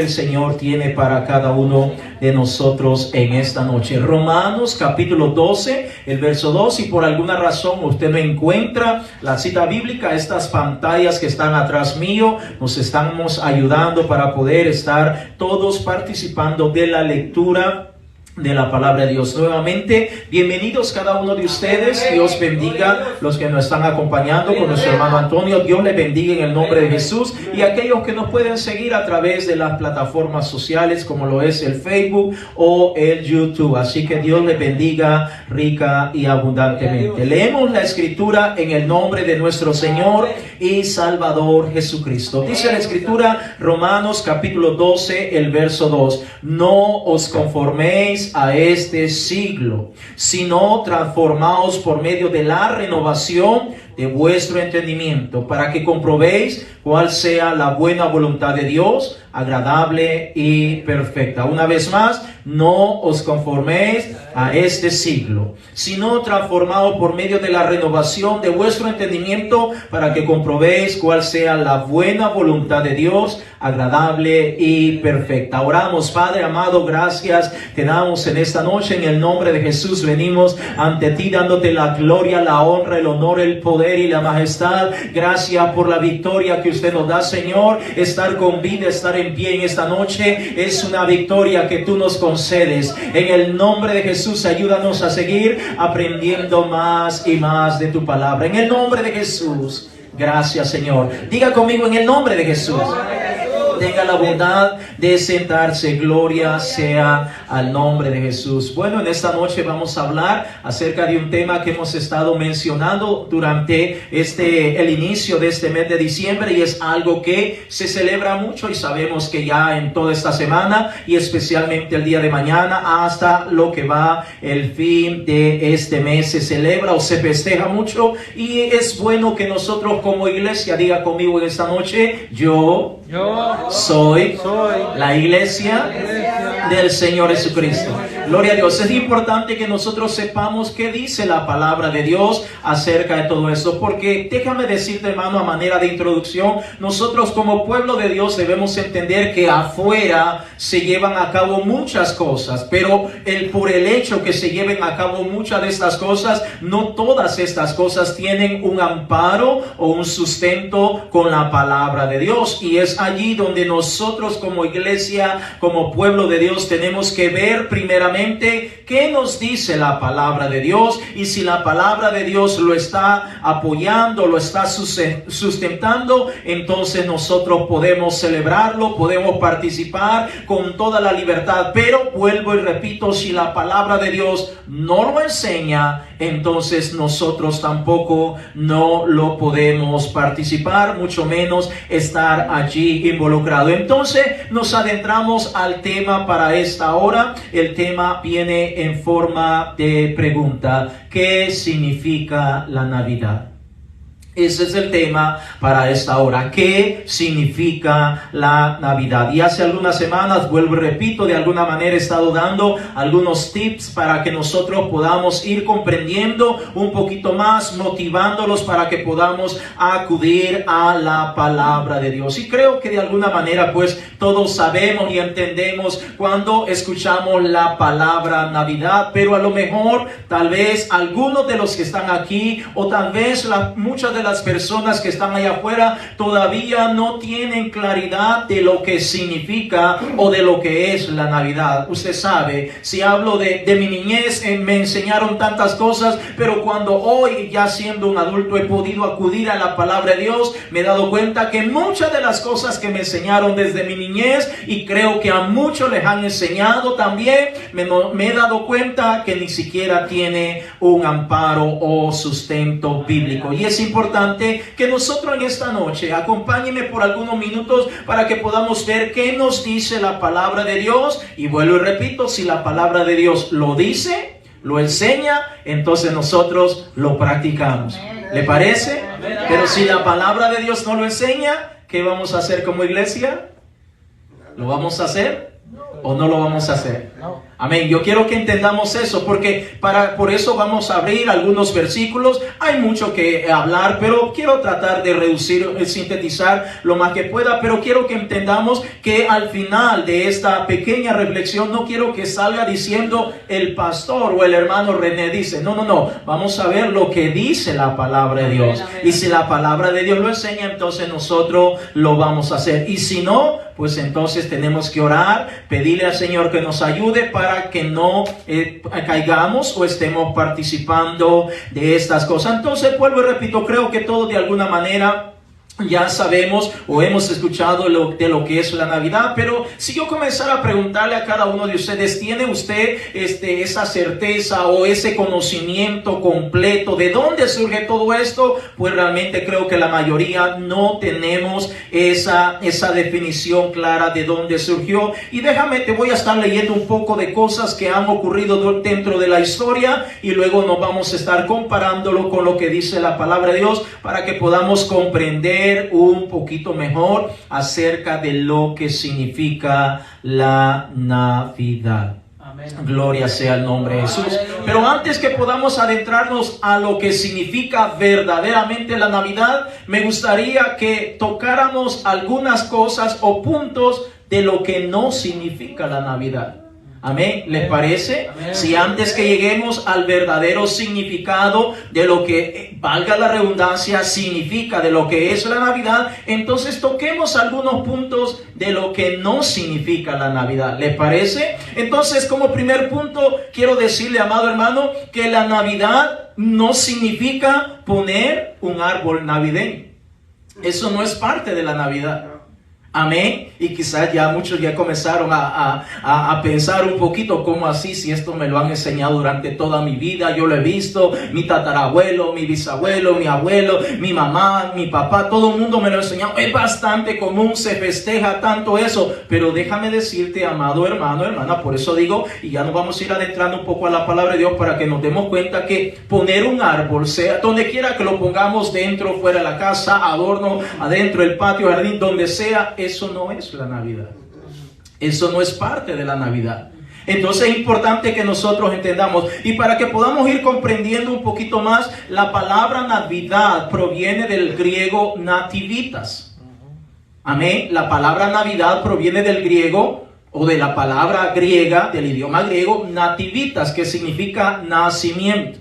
El Señor tiene para cada uno de nosotros en esta noche. Romanos capítulo 12, el verso 2. Y por alguna razón usted no encuentra la cita bíblica, estas pantallas que están atrás mío nos estamos ayudando para poder estar todos participando de la lectura de la palabra de Dios. Nuevamente, bienvenidos cada uno de ustedes. Dios bendiga los que nos están acompañando con nuestro hermano Antonio. Dios les bendiga en el nombre de Jesús. Y aquellos que nos pueden seguir a través de las plataformas sociales como lo es el Facebook o el YouTube. Así que Dios les bendiga rica y abundantemente. Leemos la escritura en el nombre de nuestro Señor y Salvador Jesucristo. Dice la escritura, Romanos capítulo 12, el verso 2. No os conforméis a este siglo, sino transformaos por medio de la renovación de vuestro entendimiento, para que comprobéis cuál sea la buena voluntad de Dios, agradable y perfecta. Una vez más, no os conforméis a este siglo, sino transformaos por medio de la renovación de vuestro entendimiento, para que comprobéis cuál sea la buena voluntad de Dios, agradable y perfecta. Oramos. Padre amado, gracias te damos en esta noche. En el nombre de Jesús venimos ante ti dándote la gloria, la honra, el honor, el poder y la majestad. Gracias por la victoria que usted nos da, Señor. Estar con vida, estar en pie en esta noche es una victoria que tú nos concedes. En el nombre de Jesús, ayúdanos a seguir aprendiendo más y más de tu palabra. En el nombre de Jesús, gracias, Señor. Diga conmigo, en el nombre de Jesús. Tenga la bondad de sentarse. Gloria sea al nombre de Jesús. Bueno, en esta noche vamos a hablar acerca de un tema que hemos estado mencionando durante el inicio de este mes de diciembre, y es algo que se celebra mucho, y sabemos que ya en toda esta semana y especialmente el día de mañana hasta lo que va el fin de este mes se celebra o se festeja mucho, y es bueno que nosotros como iglesia, diga conmigo en esta noche, yo soy la iglesia del Señor Jesucristo. Gloria a Dios. Es importante que nosotros sepamos qué dice la palabra de Dios acerca de todo esto, porque déjame decirte, hermano, a manera de introducción, nosotros como pueblo de Dios debemos entender que afuera se llevan a cabo muchas cosas, pero por el hecho que se lleven a cabo muchas de estas cosas, no todas estas cosas tienen un amparo o un sustento con la palabra de Dios, y es allí donde nosotros como iglesia, como pueblo de Dios, tenemos que ver primeramente qué nos dice la palabra de Dios, y si la palabra de Dios lo está apoyando, lo está sustentando, entonces nosotros podemos celebrarlo, podemos participar con toda la libertad. Pero vuelvo y repito, si la palabra de Dios no lo enseña, entonces nosotros tampoco no lo podemos participar, mucho menos estar allí involucrado. Entonces nos adentramos al tema para esta hora. El tema viene en forma de pregunta: ¿qué significa la Navidad? Ese es el tema para esta hora. ¿Qué significa la Navidad? Y hace algunas semanas, vuelvo y repito, de alguna manera he estado dando algunos tips para que nosotros podamos ir comprendiendo un poquito más, motivándolos para que podamos acudir a la palabra de Dios. Y creo que de alguna manera pues todos sabemos y entendemos cuando escuchamos la palabra Navidad, pero a lo mejor tal vez algunos de los que están aquí, o tal vez muchas de las personas que están allá afuera todavía no tienen claridad de lo que significa o de lo que es la Navidad. Usted sabe, si hablo de mi niñez, me enseñaron tantas cosas, pero cuando hoy, ya siendo un adulto, he podido acudir a la palabra de Dios, me he dado cuenta que muchas de las cosas que me enseñaron desde mi niñez, y creo que a muchos les han enseñado también, me he dado cuenta que ni siquiera tiene un amparo o sustento bíblico. Y es importante que nosotros en esta noche, acompáñenme por algunos minutos para que podamos ver qué nos dice la palabra de Dios. Y vuelvo y repito, si la palabra de Dios lo dice, lo enseña, entonces nosotros lo practicamos. ¿Le parece? Pero si la palabra de Dios no lo enseña, ¿qué vamos a hacer como iglesia? ¿Lo vamos a hacer? ¿O no lo vamos a hacer? No. Amén. Yo quiero que entendamos eso, porque por eso vamos a abrir algunos versículos. Hay mucho que hablar, pero quiero tratar de reducir, sintetizar lo más que pueda. Pero quiero que entendamos que al final de esta pequeña reflexión, no quiero que salga diciendo el pastor o el hermano René dice. No. Vamos a ver lo que dice la palabra de Dios. Y si la palabra de Dios lo enseña, entonces nosotros lo vamos a hacer. Y si no, pues entonces tenemos que orar, pedirle al Señor que nos ayude para que no caigamos o estemos participando de estas cosas. Entonces, vuelvo y repito, creo que todos de alguna manera ya sabemos o hemos escuchado de lo que es la Navidad, pero si yo comenzara a preguntarle a cada uno de ustedes, ¿tiene usted esa certeza o ese conocimiento completo de dónde surge todo esto? Pues realmente creo que la mayoría no tenemos esa definición clara de dónde surgió. Y déjame, te voy a estar leyendo un poco de cosas que han ocurrido dentro de la historia y luego nos vamos a estar comparándolo con lo que dice la palabra de Dios para que podamos comprender un poquito mejor acerca de lo que significa la Navidad. Amén. Gloria sea el nombre de Jesús. Pero antes que podamos adentrarnos a lo que significa verdaderamente la Navidad, me gustaría que tocáramos algunas cosas o puntos de lo que no significa la Navidad. Amén, ¿les parece? Amén. Si antes que lleguemos al verdadero significado de lo que, valga la redundancia, significa de lo que es la Navidad, entonces toquemos algunos puntos de lo que no significa la Navidad. ¿Les parece? Entonces, como primer punto, quiero decirle, amado hermano, que la Navidad no significa poner un árbol navideño. Eso no es parte de la Navidad. Amén. Y quizás ya muchos ya comenzaron a pensar un poquito, ¿cómo así? Si esto me lo han enseñado durante toda mi vida, yo lo he visto, mi tatarabuelo, mi bisabuelo, mi abuelo, mi mamá, mi papá, todo el mundo me lo ha enseñado. Es bastante común, se festeja tanto eso. Pero déjame decirte, amado hermano, hermana, por eso digo, y ya nos vamos a ir adentrando un poco a la palabra de Dios para que nos demos cuenta que poner un árbol, sea donde quiera que lo pongamos, dentro, fuera de la casa, adorno, adentro del patio, jardín, donde sea, eso no es la Navidad. Eso no es parte de la Navidad. Entonces es importante que nosotros entendamos, y para que podamos ir comprendiendo un poquito más, la palabra Navidad proviene del griego nativitas. Amén. La palabra Navidad proviene del griego o de la palabra griega, del idioma griego, nativitas, que significa nacimiento.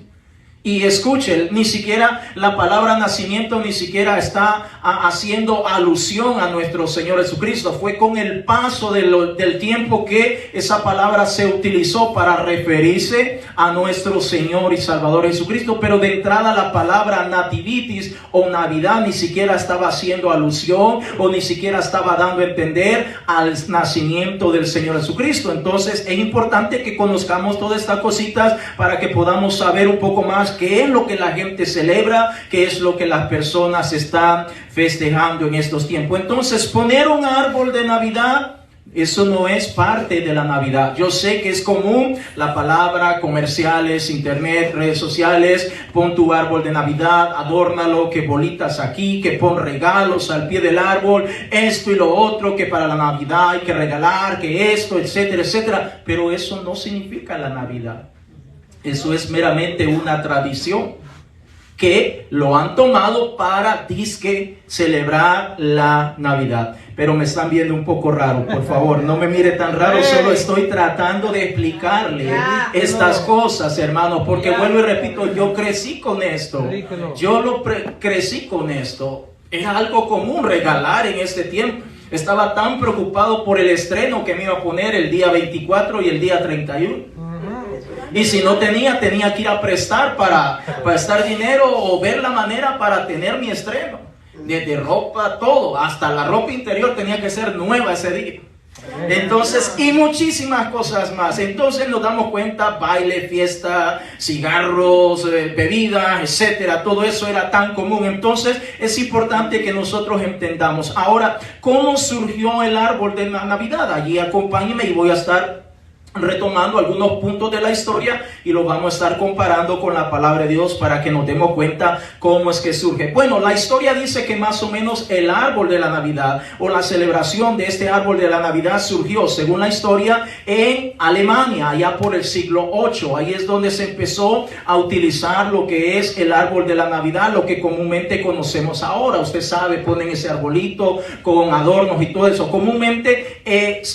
Y escuchen, ni siquiera la palabra nacimiento ni siquiera está haciendo alusión a nuestro Señor Jesucristo. Fue con el paso del tiempo que esa palabra se utilizó para referirse a nuestro Señor y Salvador Jesucristo. Pero de entrada la palabra nativitis o Navidad ni siquiera estaba haciendo alusión o ni siquiera estaba dando a entender al nacimiento del Señor Jesucristo. Entonces es importante que conozcamos todas estas cositas para que podamos saber un poco más qué es lo que la gente celebra, qué es lo que las personas están festejando en estos tiempos. Entonces, poner un árbol de Navidad, eso no es parte de la Navidad. Yo sé que es común la palabra, comerciales, internet, redes sociales, pon tu árbol de Navidad, adórnalo, que bolitas aquí, que pon regalos al pie del árbol, esto y lo otro, que para la Navidad hay que regalar, que esto, etcétera, etcétera. Pero eso no significa la Navidad. Eso es meramente una tradición que lo han tomado para disque celebrar la Navidad. Pero me están viendo un poco raro, por favor, no me mire tan raro, solo estoy tratando de explicarle estas cosas, hermanos, porque vuelvo y repito, yo crecí con esto, crecí con esto, es algo común regalar en este tiempo. Estaba tan preocupado por el estreno que me iba a poner el día 24 y el día 31. Y si no tenía que ir a prestar para estar dinero o ver la manera para tener mi estreno. Desde ropa, todo, hasta la ropa interior tenía que ser nueva ese día. Entonces, y muchísimas cosas más. Entonces nos damos cuenta, baile, fiesta, cigarros, bebidas, etcétera. Todo eso era tan común. Entonces es importante que nosotros entendamos. Ahora, ¿cómo surgió el árbol de la Navidad? Allí acompáñenme y voy a estar retomando algunos puntos de la historia y los vamos a estar comparando con la palabra de Dios para que nos demos cuenta cómo es que surge. Bueno, la historia dice que más o menos el árbol de la Navidad o la celebración de este árbol de la Navidad surgió, según la historia, en Alemania, allá por el siglo VIII. Ahí es donde se empezó a utilizar lo que es el árbol de la Navidad, lo que comúnmente conocemos ahora. Usted sabe, ponen ese arbolito con adornos y todo eso. Comúnmente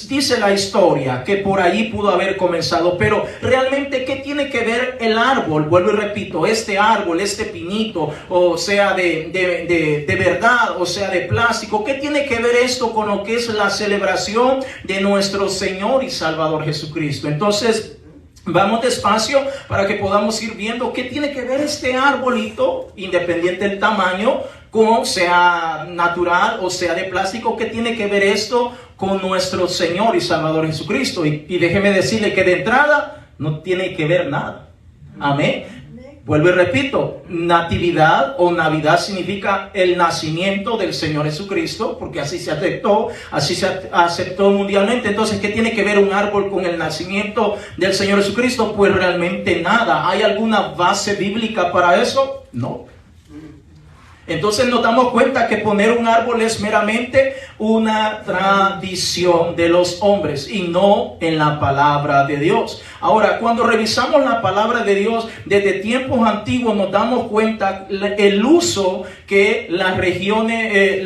dice la historia que por ahí pudo haber comenzado, pero realmente ¿qué tiene que ver el árbol? Vuelvo y repito, este árbol, este pinito, o sea de verdad, o sea de plástico, ¿qué tiene que ver esto con lo que es la celebración de nuestro Señor y Salvador Jesucristo? Entonces vamos despacio para que podamos ir viendo qué tiene que ver este arbolito, independiente del tamaño, con sea natural o sea de plástico. ¿Qué tiene que ver esto con nuestro Señor y Salvador Jesucristo? Y déjeme decirle que de entrada no tiene que ver nada. Amén. Vuelvo y repito, natividad o Navidad significa el nacimiento del Señor Jesucristo, porque así se aceptó mundialmente. Entonces, ¿qué tiene que ver un árbol con el nacimiento del Señor Jesucristo? Pues realmente nada. ¿Hay alguna base bíblica para eso? No. Entonces nos damos cuenta que poner un árbol es meramente una tradición de los hombres y no en la palabra de Dios. Ahora, cuando revisamos la palabra de Dios desde tiempos antiguos, nos damos cuenta el uso que las religiones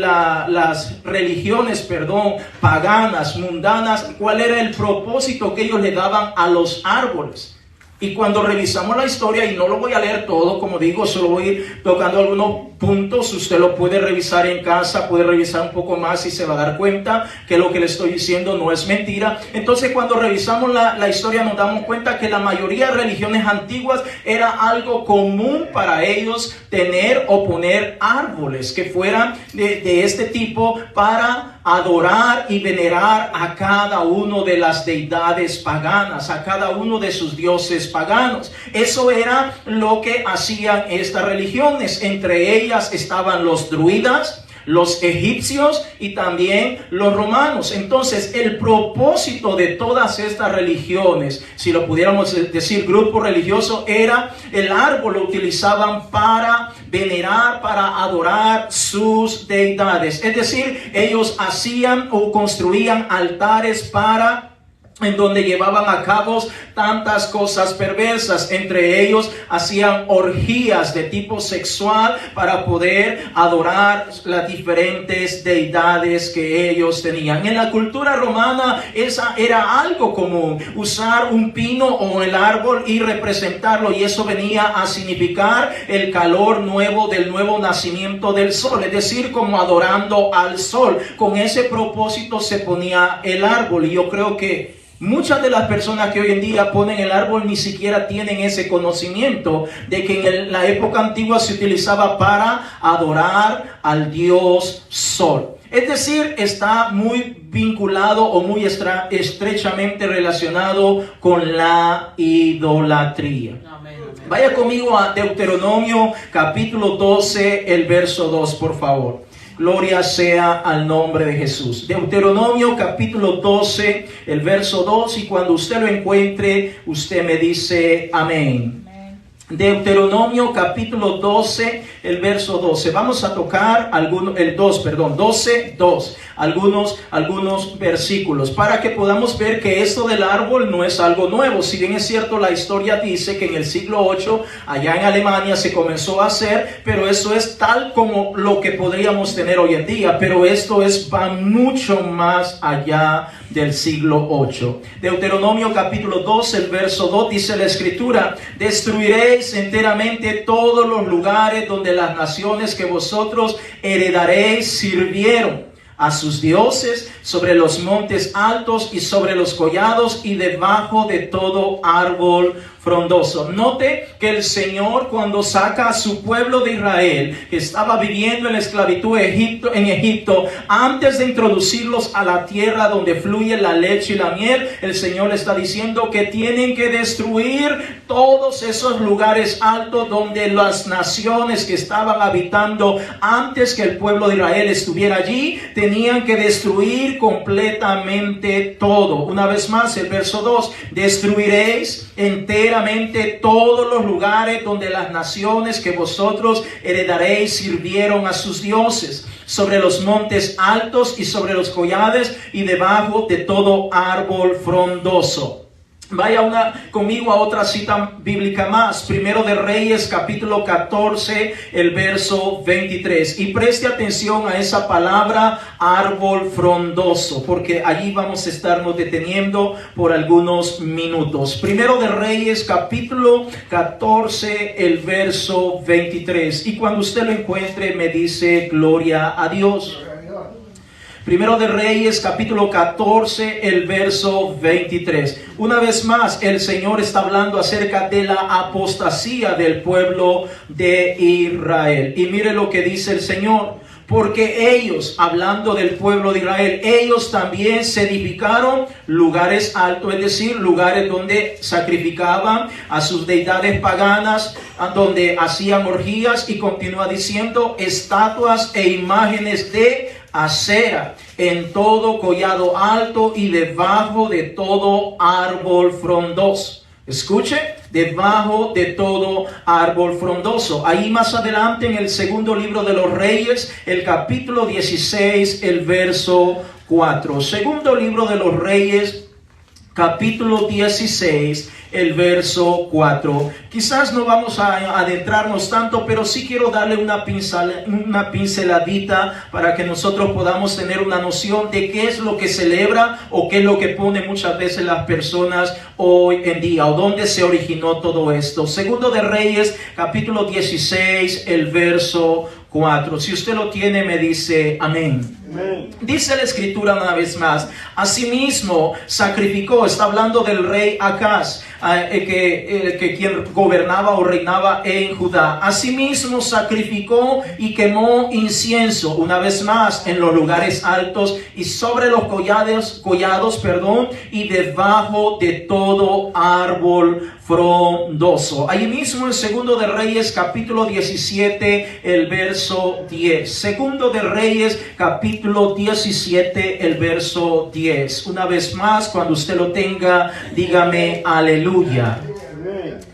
paganas, mundanas, cuál era el propósito que ellos le daban a los árboles. Y cuando revisamos la historia, y no lo voy a leer todo, como digo, solo voy a ir tocando algunos puntos. Usted lo puede revisar en casa, puede revisar un poco más y se va a dar cuenta que lo que le estoy diciendo no es mentira. Entonces, cuando revisamos la historia, nos damos cuenta que la mayoría de religiones antiguas era algo común para ellos tener o poner árboles que fueran de este tipo para adorar y venerar a cada uno de las deidades paganas, a cada uno de sus dioses paganos. Eso era lo que hacían estas religiones. Entre ellas estaban los druidas, los egipcios y también los romanos. Entonces, el propósito de todas estas religiones, si lo pudiéramos decir grupo religioso, era el árbol lo utilizaban para venerar, para adorar sus deidades. Es decir, ellos hacían o construían altares en donde llevaban a cabo tantas cosas perversas. Entre ellos hacían orgías de tipo sexual para poder adorar las diferentes deidades que ellos tenían. En la cultura romana esa era algo común, usar un pino o el árbol y representarlo, y eso venía a significar el calor nuevo del nuevo nacimiento del sol, es decir, como adorando al sol. Con ese propósito se ponía el árbol, y yo creo que muchas de las personas que hoy en día ponen el árbol ni siquiera tienen ese conocimiento de que en la época antigua se utilizaba para adorar al dios sol. Es decir, está muy vinculado o muy estrechamente relacionado con la idolatría. Amén. Vaya conmigo a Deuteronomio capítulo 12, el verso 2, por favor. Gloria sea al nombre de Jesús. Deuteronomio capítulo 12, el verso 2, y cuando usted lo encuentre, usted me dice amén. Deuteronomio capítulo 12, el verso 12. Vamos a tocar algunos versículos para que podamos ver que esto del árbol no es algo nuevo. Si bien es cierto, la historia dice que en el siglo VIII allá en Alemania se comenzó a hacer, pero eso es tal como lo que podríamos tener hoy en día. Pero esto va mucho más allá del siglo VIII. Deuteronomio capítulo 12, el verso 2, dice la escritura: destruiréis enteramente todos los lugares donde las naciones que vosotros heredaréis sirvieron a sus dioses, sobre los montes altos y sobre los collados y debajo de todo árbol frondoso. Note que el Señor, cuando saca a su pueblo de Israel, que estaba viviendo en la esclavitud en Egipto, antes de introducirlos a la tierra donde fluye la leche y la miel, el Señor le está diciendo que tienen que destruir todos esos lugares altos donde las naciones que estaban habitando antes que el pueblo de Israel estuviera allí, tenían que destruir completamente todo. Una vez más, el verso 2, destruiréis enteramente todos los lugares donde las naciones que vosotros heredaréis sirvieron a sus dioses, sobre los montes altos y sobre los collados y debajo de todo árbol frondoso. Vaya conmigo a otra cita bíblica más. Primero de Reyes, capítulo 14, el verso 23. Y preste atención a esa palabra, árbol frondoso, porque allí vamos a estarnos deteniendo por algunos minutos. Primero de Reyes, capítulo 14, el verso 23. Y cuando usted lo encuentre, me dice gloria a Dios. Primero de Reyes, capítulo 14, el verso 23. Una vez más, el Señor está hablando acerca de la apostasía del pueblo de Israel. Y mire lo que dice el Señor. Porque ellos, hablando del pueblo de Israel, ellos también se edificaron lugares altos, es decir, lugares donde sacrificaban a sus deidades paganas, donde hacían orgías, y continúa diciendo, estatuas e imágenes de acera en todo collado alto y debajo de todo árbol frondoso. Escuche, debajo de todo árbol frondoso. Ahí más adelante en el segundo libro de los Reyes, el capítulo 16, el verso 4. Segundo libro de los Reyes, capítulo 16, el verso 4. Quizás no vamos a adentrarnos tanto, pero sí quiero darle una pinceladita para que nosotros podamos tener una noción de qué es lo que celebra o qué es lo que pone muchas veces las personas hoy en día, o dónde se originó todo esto. Segundo de Reyes, capítulo 16, el verso 4. Si usted lo tiene, me dice amén. Amén. Dice la escritura una vez más, asimismo sacrificó, está hablando del rey Acaz, que quien gobernaba o reinaba en Judá. Asimismo sacrificó y quemó incienso, una vez más, en los lugares altos y sobre los collados, y debajo de todo árbol frondoso. Allí mismo en Segundo de Reyes, capítulo 17, el verso 10. Segundo de Reyes, capítulo 17, el verso 10. Una vez más, cuando usted lo tenga, dígame aleluya.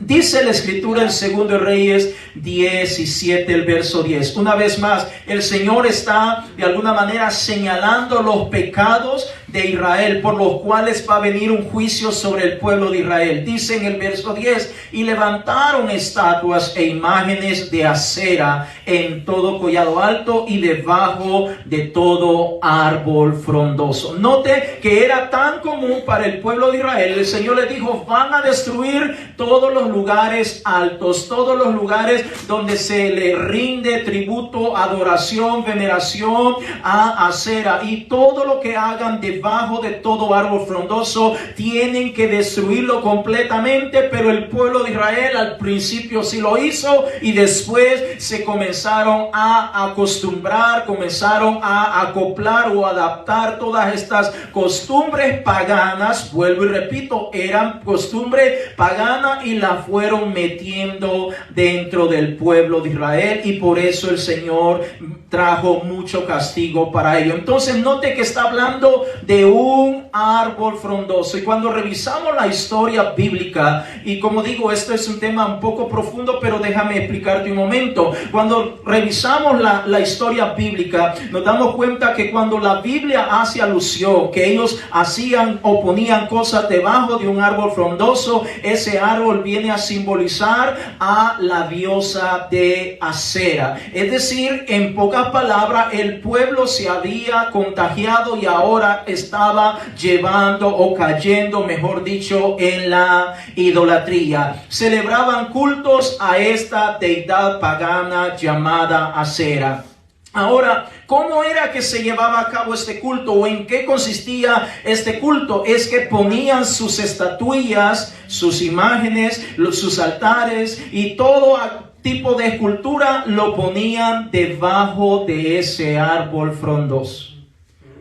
Dice la escritura en Segundo de Reyes 17, el verso 10. Una vez más, el Señor está de alguna manera señalando los pecados de Israel, por los cuales va a venir un juicio sobre el pueblo de Israel. Dice en el verso 10, y levantaron estatuas e imágenes de acera en todo collado alto y debajo de todo árbol frondoso. Note que era tan común para el pueblo de Israel. El Señor les dijo, van a destruir todos los lugares altos, todos los lugares donde se le rinde tributo, adoración, veneración a acera, y todo lo que hagan debajo de todo árbol frondoso tienen que destruirlo completamente. Pero el pueblo de Israel al principio sí lo hizo, y después se comenzaron a acostumbrar, comenzaron a acoplar o adaptar todas estas costumbres paganas. Vuelvo y repito, eran costumbres paganas y la fueron metiendo dentro del pueblo de Israel, y por eso el Señor trajo mucho castigo para ello. Entonces note que está hablando de un árbol frondoso, y cuando revisamos la historia bíblica, y como digo, esto es un tema un poco profundo, pero déjame explicarte un momento. Cuando revisamos la historia bíblica, nos damos cuenta que cuando la Biblia hace alusión que ellos hacían o ponían cosas debajo de un árbol frondoso, ese árbol viene a simbolizar a la diosa de Acera. Es decir, en pocas palabras, el pueblo se había contagiado y ahora estaba llevando o cayendo, mejor dicho, en la idolatría. Celebraban cultos a esta deidad pagana llamada Acera. Ahora, ¿Cómo era que se llevaba a cabo este culto o en qué consistía este culto? Es que ponían sus estatuillas, sus imágenes, sus altares y todo tipo de escultura lo ponían debajo de ese árbol frondoso.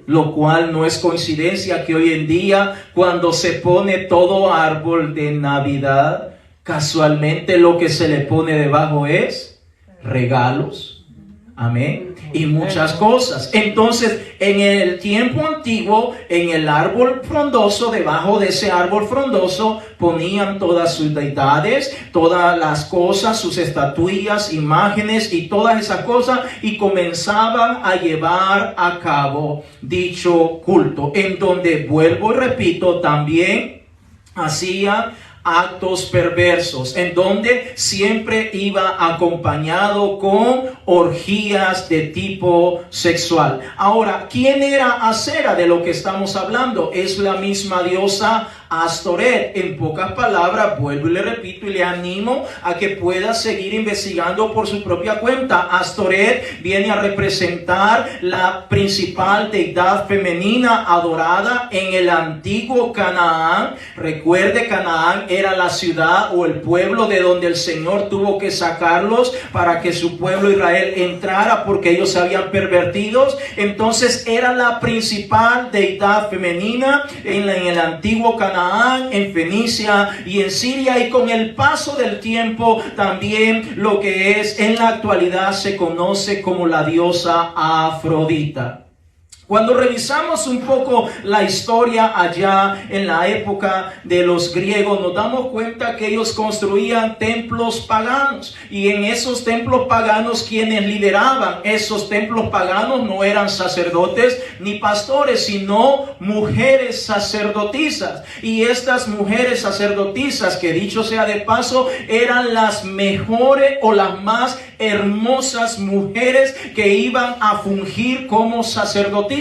Lo cual no es coincidencia que hoy en día, cuando se pone todo árbol de Navidad, casualmente lo que se le pone debajo es regalos. Amén. Y muchas cosas. Entonces, en el tiempo antiguo, en el árbol frondoso, debajo de ese árbol frondoso, ponían todas sus deidades, todas las cosas, sus estatuillas, imágenes y todas esas cosas, y comenzaban a llevar a cabo dicho culto, en donde, vuelvo y repito, también hacían actos perversos, en donde siempre iba acompañado con orgías de tipo sexual. Ahora, ¿quién era Asera de lo que estamos hablando? Es la misma diosa Astoret. En pocas palabras, vuelvo y le repito y le animo a que pueda seguir investigando por su propia cuenta. Astoret viene a representar la principal deidad femenina adorada en el antiguo Canaán. Recuerde, Canaán era la ciudad o el pueblo de donde el Señor tuvo que sacarlos para que su pueblo Israel entrara, porque ellos se habían pervertido. Entonces era la principal deidad femenina en el antiguo Canaán, en Fenicia y en Siria, y con el paso del tiempo también lo que es en la actualidad se conoce como la diosa Afrodita. Cuando revisamos un poco la historia allá en la época de los griegos, nos damos cuenta que ellos construían templos paganos, y en esos templos paganos quienes lideraban esos templos paganos no eran sacerdotes ni pastores, sino mujeres sacerdotisas. Y estas mujeres sacerdotisas, que dicho sea de paso, eran las mejores o las más hermosas mujeres que iban a fungir como sacerdotisas.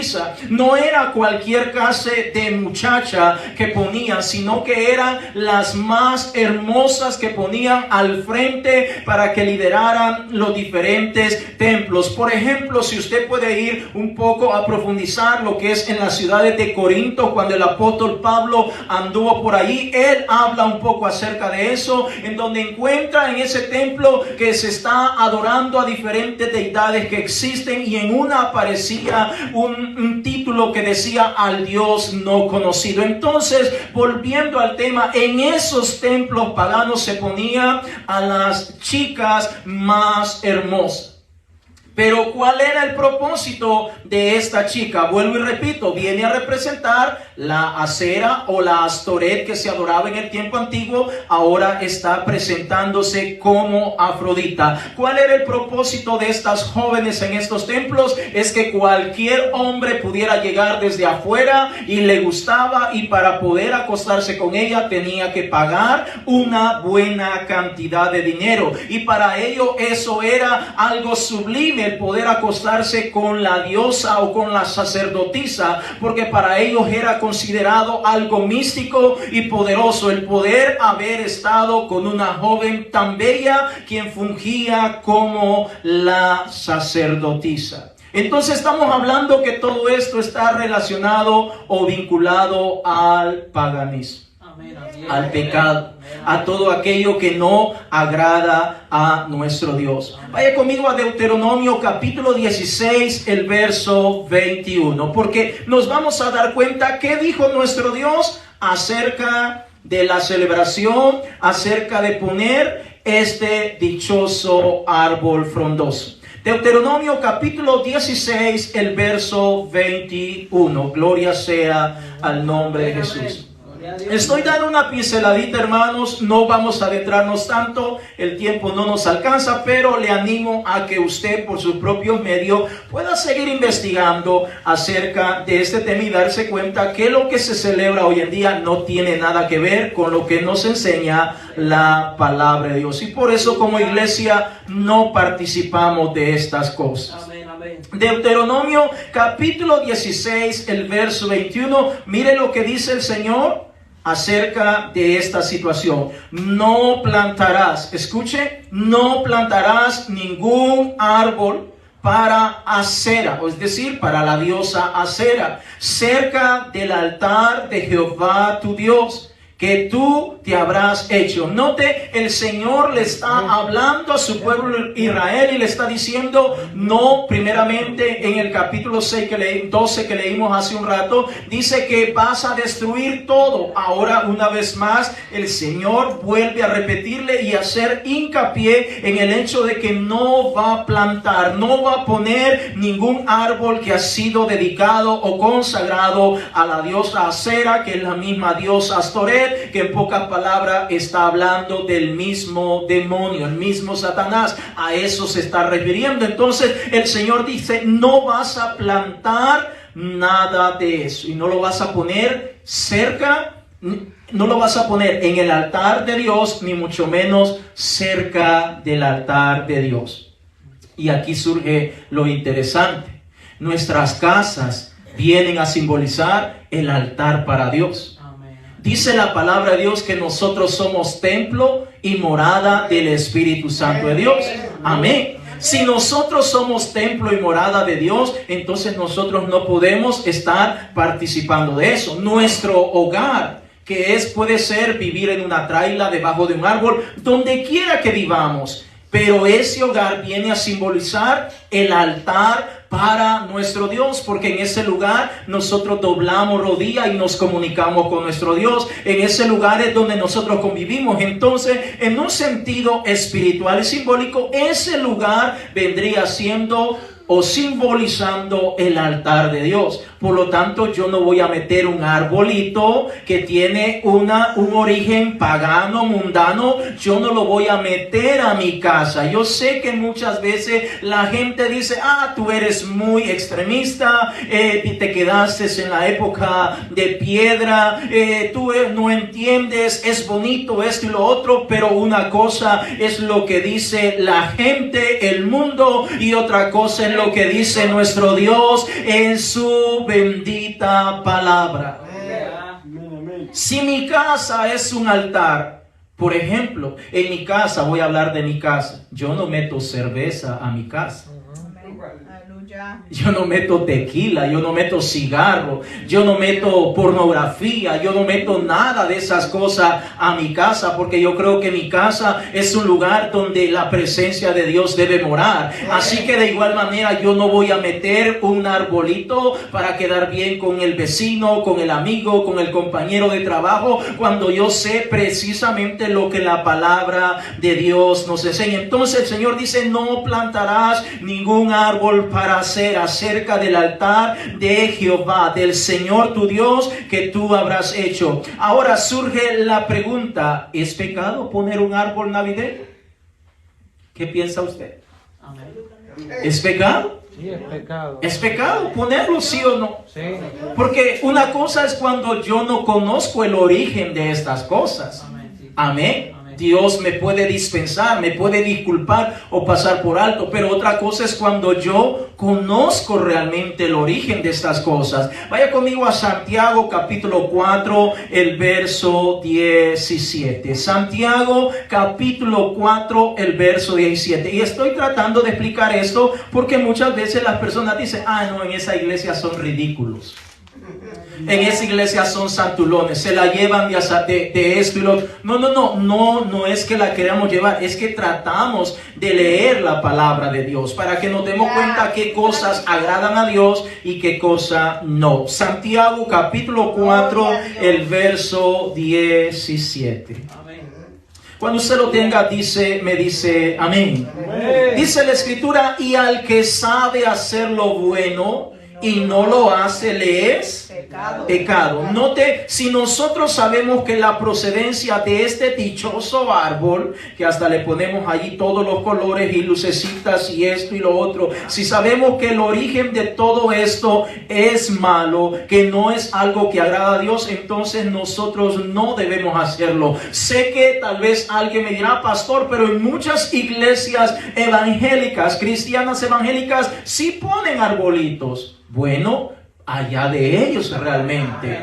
No era cualquier clase de muchacha que ponían, sino que eran las más hermosas que ponían al frente para que lideraran los diferentes templos. Por ejemplo, si usted puede ir un poco a profundizar lo que es en las ciudades de Corinto, cuando el apóstol Pablo anduvo por ahí, él habla un poco acerca de eso, en donde encuentra en ese templo que se está adorando a diferentes deidades que existen, y en una aparecía un título que decía al Dios no conocido. Entonces, volviendo al tema, en esos templos paganos se ponía a las chicas más hermosas. Pero ¿cuál era el propósito de esta chica? Vuelvo y repito, viene a representar la Asera o la Astoret que se adoraba en el tiempo antiguo, ahora está presentándose como Afrodita. ¿Cuál era el propósito de estas jóvenes en estos templos? Es que cualquier hombre pudiera llegar desde afuera y le gustaba, y para poder acostarse con ella tenía que pagar una buena cantidad de dinero, y para ello eso era algo sublime, el poder acostarse con la diosa o con la sacerdotisa, porque para ellos era considerado algo místico y poderoso el poder haber estado con una joven tan bella quien fungía como la sacerdotisa. Entonces estamos hablando que todo esto está relacionado o vinculado al paganismo, al pecado, a todo aquello que no agrada a nuestro Dios. Vaya conmigo a Deuteronomio capítulo 16, el verso 21, porque nos vamos a dar cuenta qué dijo nuestro Dios acerca de la celebración, acerca de poner este dichoso árbol frondoso. Deuteronomio capítulo 16, el verso 21. Gloria sea al nombre de Jesús. Estoy dando una pinceladita, hermanos, no vamos a adentrarnos tanto, el tiempo no nos alcanza, pero le animo a que usted por sus propios medios pueda seguir investigando acerca de este tema y darse cuenta que lo que se celebra hoy en día no tiene nada que ver con lo que nos enseña la palabra de Dios, y por eso como iglesia no participamos de estas cosas. Deuteronomio capítulo 16, el verso 21, mire lo que dice el Señor acerca de esta situación. No plantarás, escuche, no plantarás ningún árbol para Acera, es decir, para la diosa Acera, cerca del altar de Jehová tu Dios, que tú te habrás hecho. Note, el Señor le está hablando a su pueblo Israel y le está diciendo, no, primeramente en el capítulo 12 que leímos hace un rato, dice que vas a destruir todo. Ahora, una vez más, el Señor vuelve a repetirle y hacer hincapié en el hecho de que no va a plantar, no va a poner ningún árbol que ha sido dedicado o consagrado a la diosa Acera, que es la misma diosa Astoret, que en pocas palabras está hablando del mismo demonio, el mismo Satanás. A eso se está refiriendo. Entonces el Señor dice, no vas a plantar nada de eso y no lo vas a poner cerca, no lo vas a poner en el altar de Dios, ni mucho menos cerca del altar de Dios. Y aquí surge lo interesante. Nuestras casas vienen a simbolizar el altar para Dios. Dice la palabra de Dios que nosotros somos templo y morada del Espíritu Santo de Dios. Amén. Si nosotros somos templo y morada de Dios, entonces nosotros no podemos estar participando de eso. Nuestro hogar, que puede ser vivir en una traila, debajo de un árbol, donde quiera que vivamos. Pero ese hogar viene a simbolizar el altar para nuestro Dios, porque en ese lugar nosotros doblamos rodilla y nos comunicamos con nuestro Dios. En ese lugar es donde nosotros convivimos. Entonces, en un sentido espiritual y simbólico, ese lugar vendría siendo o simbolizando el altar de Dios. Por lo tanto, yo no voy a meter un arbolito que tiene un origen pagano, mundano. Yo no lo voy a meter a mi casa. Yo sé que muchas veces la gente dice, tú eres muy extremista, te quedaste en la época de piedra, tú no entiendes, es bonito esto y lo otro, pero una cosa es lo que dice la gente, el mundo, y otra cosa es lo que dice nuestro Dios en su bendita palabra. Si mi casa es un altar, por ejemplo, en mi casa, voy a hablar de mi casa, yo no meto cerveza a mi casa. Yo no meto tequila, yo no meto cigarro, yo no meto pornografía, yo no meto nada de esas cosas a mi casa, porque yo creo que mi casa es un lugar donde la presencia de Dios debe morar. Así que de igual manera yo no voy a meter un arbolito para quedar bien con el vecino, con el amigo, con el compañero de trabajo, cuando yo sé precisamente lo que la palabra de Dios nos enseña. Entonces el Señor dice, no plantarás ningún árbol para hacer acerca del altar de Jehová, del Señor tu Dios, que tú habrás hecho. Ahora surge la pregunta, ¿es pecado poner un árbol navideño? ¿Qué piensa usted? ¿Es pecado? Sí, es pecado. ¿Es pecado ponerlo, sí o no? Sí. Porque una cosa es cuando yo no conozco el origen de estas cosas. Amén. Dios me puede dispensar, me puede disculpar o pasar por alto, pero otra cosa es cuando yo conozco realmente el origen de estas cosas. Vaya conmigo a Santiago capítulo 4, el verso 17. Santiago capítulo 4, el verso 17. Y estoy tratando de explicar esto porque muchas veces las personas dicen, no, en esa iglesia son ridículos. En esa iglesia son santulones, se la llevan de esto y lo otro. No es que la queramos llevar, es que tratamos de leer la palabra de Dios para que nos demos cuenta qué cosas agradan a Dios y qué cosas no. Santiago capítulo 4, el verso 17. Cuando usted lo tenga, me dice amén. Dice la escritura, y al que sabe hacer lo bueno y no lo hace, le es pecado. Note, si nosotros sabemos que la procedencia de este dichoso árbol, que hasta le ponemos allí todos los colores y lucecitas y esto y lo otro, si sabemos que el origen de todo esto es malo, que no es algo que agrada a Dios, entonces nosotros no debemos hacerlo. Sé que tal vez alguien me dirá, pastor, pero en muchas iglesias evangélicas, cristianas evangélicas, sí ponen arbolitos. Bueno, allá de ellos realmente.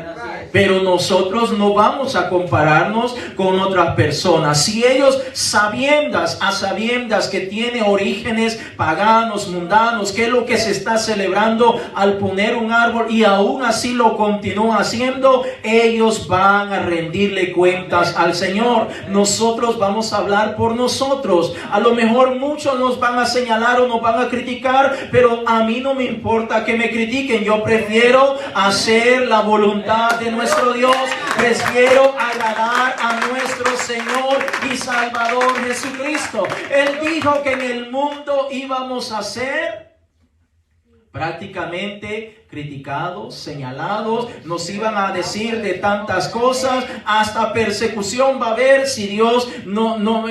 Pero nosotros no vamos a compararnos con otras personas. Si ellos a sabiendas que tiene orígenes paganos, mundanos, que es lo que se está celebrando al poner un árbol y aún así lo continúa haciendo, ellos van a rendirle cuentas al Señor. Nosotros vamos a hablar por nosotros. A lo mejor muchos nos van a señalar o nos van a criticar, pero a mí no me importa que me critiquen. Yo prefiero hacer la voluntad de nuestro Dios. Prefiero agradar a nuestro Señor y Salvador Jesucristo. Él dijo que en el mundo íbamos a ser prácticamente criticados, señalados, nos iban a decir de tantas cosas, hasta persecución va a haber si Dios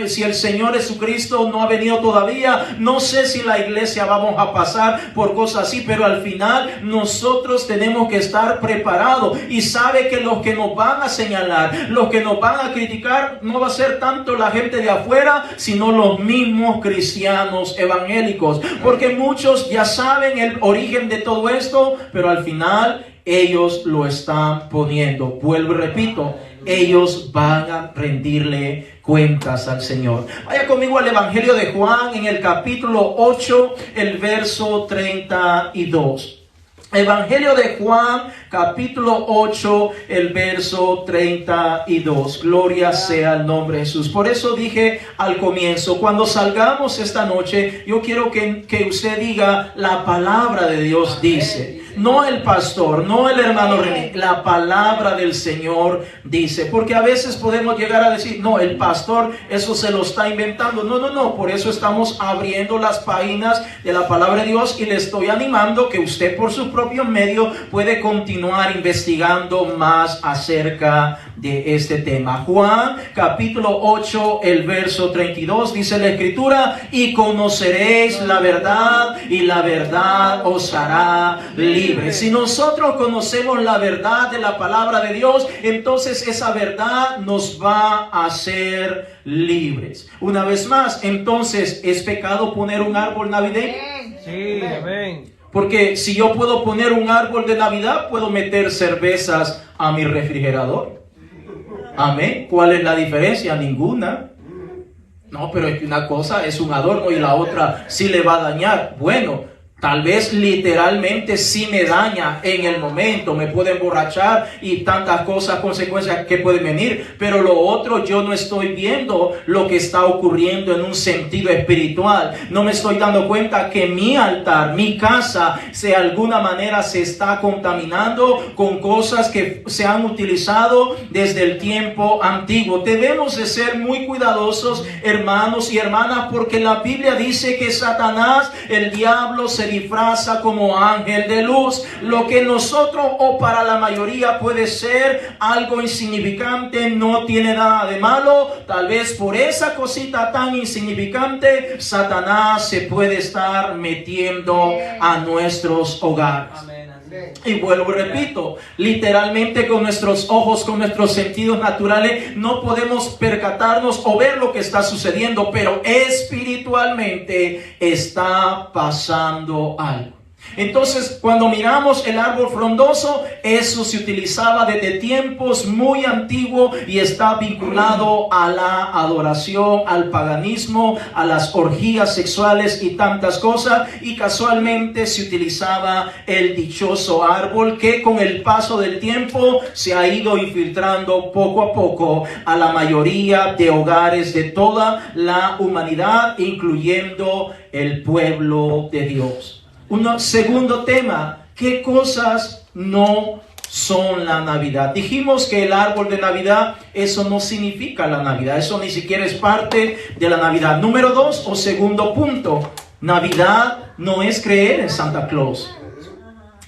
si el Señor Jesucristo no ha venido todavía. No sé si la iglesia vamos a pasar por cosas así, pero al final nosotros tenemos que estar preparados. Y sabe que los que nos van a señalar, los que nos van a criticar, no va a ser tanto la gente de afuera, sino los mismos cristianos evangélicos, porque muchos ya saben el origen de todo esto, pero al final ellos lo están poniendo. Vuelvo y repito, ellos van a rendirle cuentas al Señor. Vaya conmigo al Evangelio de Juan en el capítulo 8, el verso 32. Evangelio de Juan, capítulo 8, el verso 32. Gloria sea el nombre de Jesús. Por eso dije al comienzo, cuando salgamos esta noche, yo quiero que usted diga, la palabra de Dios dice. No el pastor, no el hermano René, la palabra del Señor dice. Porque a veces podemos llegar a decir, no, el pastor eso se lo está inventando. No, por eso estamos abriendo las páginas de la palabra de Dios y le estoy animando que usted por sus propios medios puede continuar investigando más acerca de este tema. Juan capítulo 8, el verso 32, dice la Escritura, y conoceréis la verdad y la verdad os hará libres. Si nosotros conocemos la verdad de la palabra de Dios, entonces esa verdad nos va a hacer libres. Una vez más, entonces, ¿es pecado poner un árbol navideño? Sí, amén. Porque si yo puedo poner un árbol de Navidad, puedo meter cervezas a mi refrigerador. Amén. ¿Cuál es la diferencia? Ninguna. No, pero es que una cosa es un adorno y la otra sí le va a dañar. Bueno, tal vez literalmente sí me daña en el momento, me puede emborrachar y tantas cosas, consecuencias que pueden venir, pero lo otro yo no estoy viendo lo que está ocurriendo en un sentido espiritual. No me estoy dando cuenta que mi altar, mi casa, de alguna manera se está contaminando con cosas que se han utilizado desde el tiempo antiguo. Debemos de ser muy cuidadosos, hermanos y hermanas, porque la Biblia dice que Satanás, el diablo, se disfraza como ángel de luz. Lo que nosotros o para la mayoría puede ser algo insignificante, no tiene nada de malo. Tal vez por esa cosita tan insignificante Satanás se puede estar metiendo a nuestros hogares. Y vuelvo y repito, literalmente con nuestros ojos, con nuestros sentidos naturales no podemos percatarnos o ver lo que está sucediendo, pero espiritualmente está pasando algo. Entonces, cuando miramos el árbol frondoso, eso se utilizaba desde tiempos muy antiguos y está vinculado a la adoración, al paganismo, a las orgías sexuales y tantas cosas. Y casualmente se utilizaba el dichoso árbol que con el paso del tiempo se ha ido infiltrando poco a poco a la mayoría de hogares de toda la humanidad, incluyendo el pueblo de Dios. Un segundo tema, ¿qué cosas no son la Navidad? Dijimos que el árbol de Navidad, eso no significa la Navidad, eso ni siquiera es parte de la Navidad. Número 2 o segundo punto, Navidad no es creer en Santa Claus.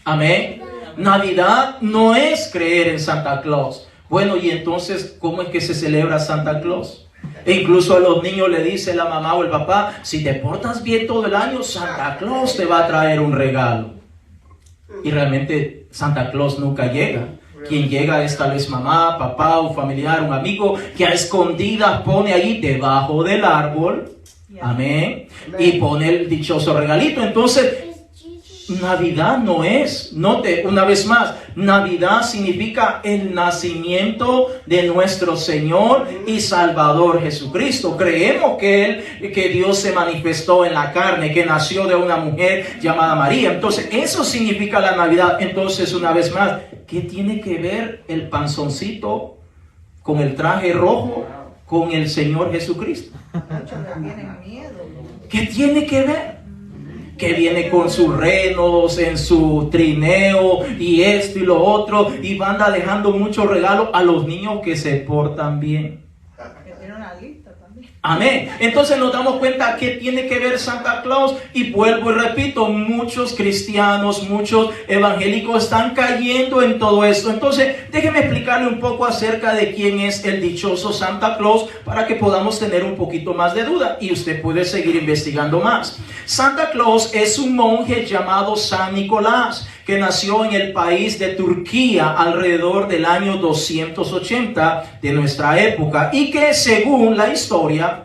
Amén. Navidad no es creer en Santa Claus. Bueno, y entonces, ¿cómo es que se celebra Santa Claus? E incluso a los niños le dice la mamá o el papá, si te portas bien todo el año, Santa Claus te va a traer un regalo. Y realmente Santa Claus nunca llega. Quien llega es tal vez mamá, papá, un familiar, un amigo, que a escondidas pone ahí debajo del árbol, amén, y pone el dichoso regalito. Entonces, Navidad no es, note una vez más, Navidad significa el nacimiento de nuestro Señor y Salvador Jesucristo. Creemos que Dios se manifestó en la carne, que nació de una mujer llamada María. Entonces, eso significa la Navidad. Entonces, una vez más, ¿qué tiene que ver el panzoncito con el traje rojo con el Señor Jesucristo? ¿Qué tiene que ver? Que viene con sus renos, en su trineo y esto y lo otro, y anda dejando muchos regalos a los niños que se portan bien. Amén. Entonces nos damos cuenta que tiene que ver Santa Claus, y vuelvo y repito, muchos cristianos, muchos evangélicos están cayendo en todo esto. Entonces déjeme explicarle un poco acerca de quién es el dichoso Santa Claus para que podamos tener un poquito más de duda y usted puede seguir investigando más. Santa Claus es un monje llamado San Nicolás, que nació en el país de Turquía alrededor del año 280 de nuestra época, y que según la historia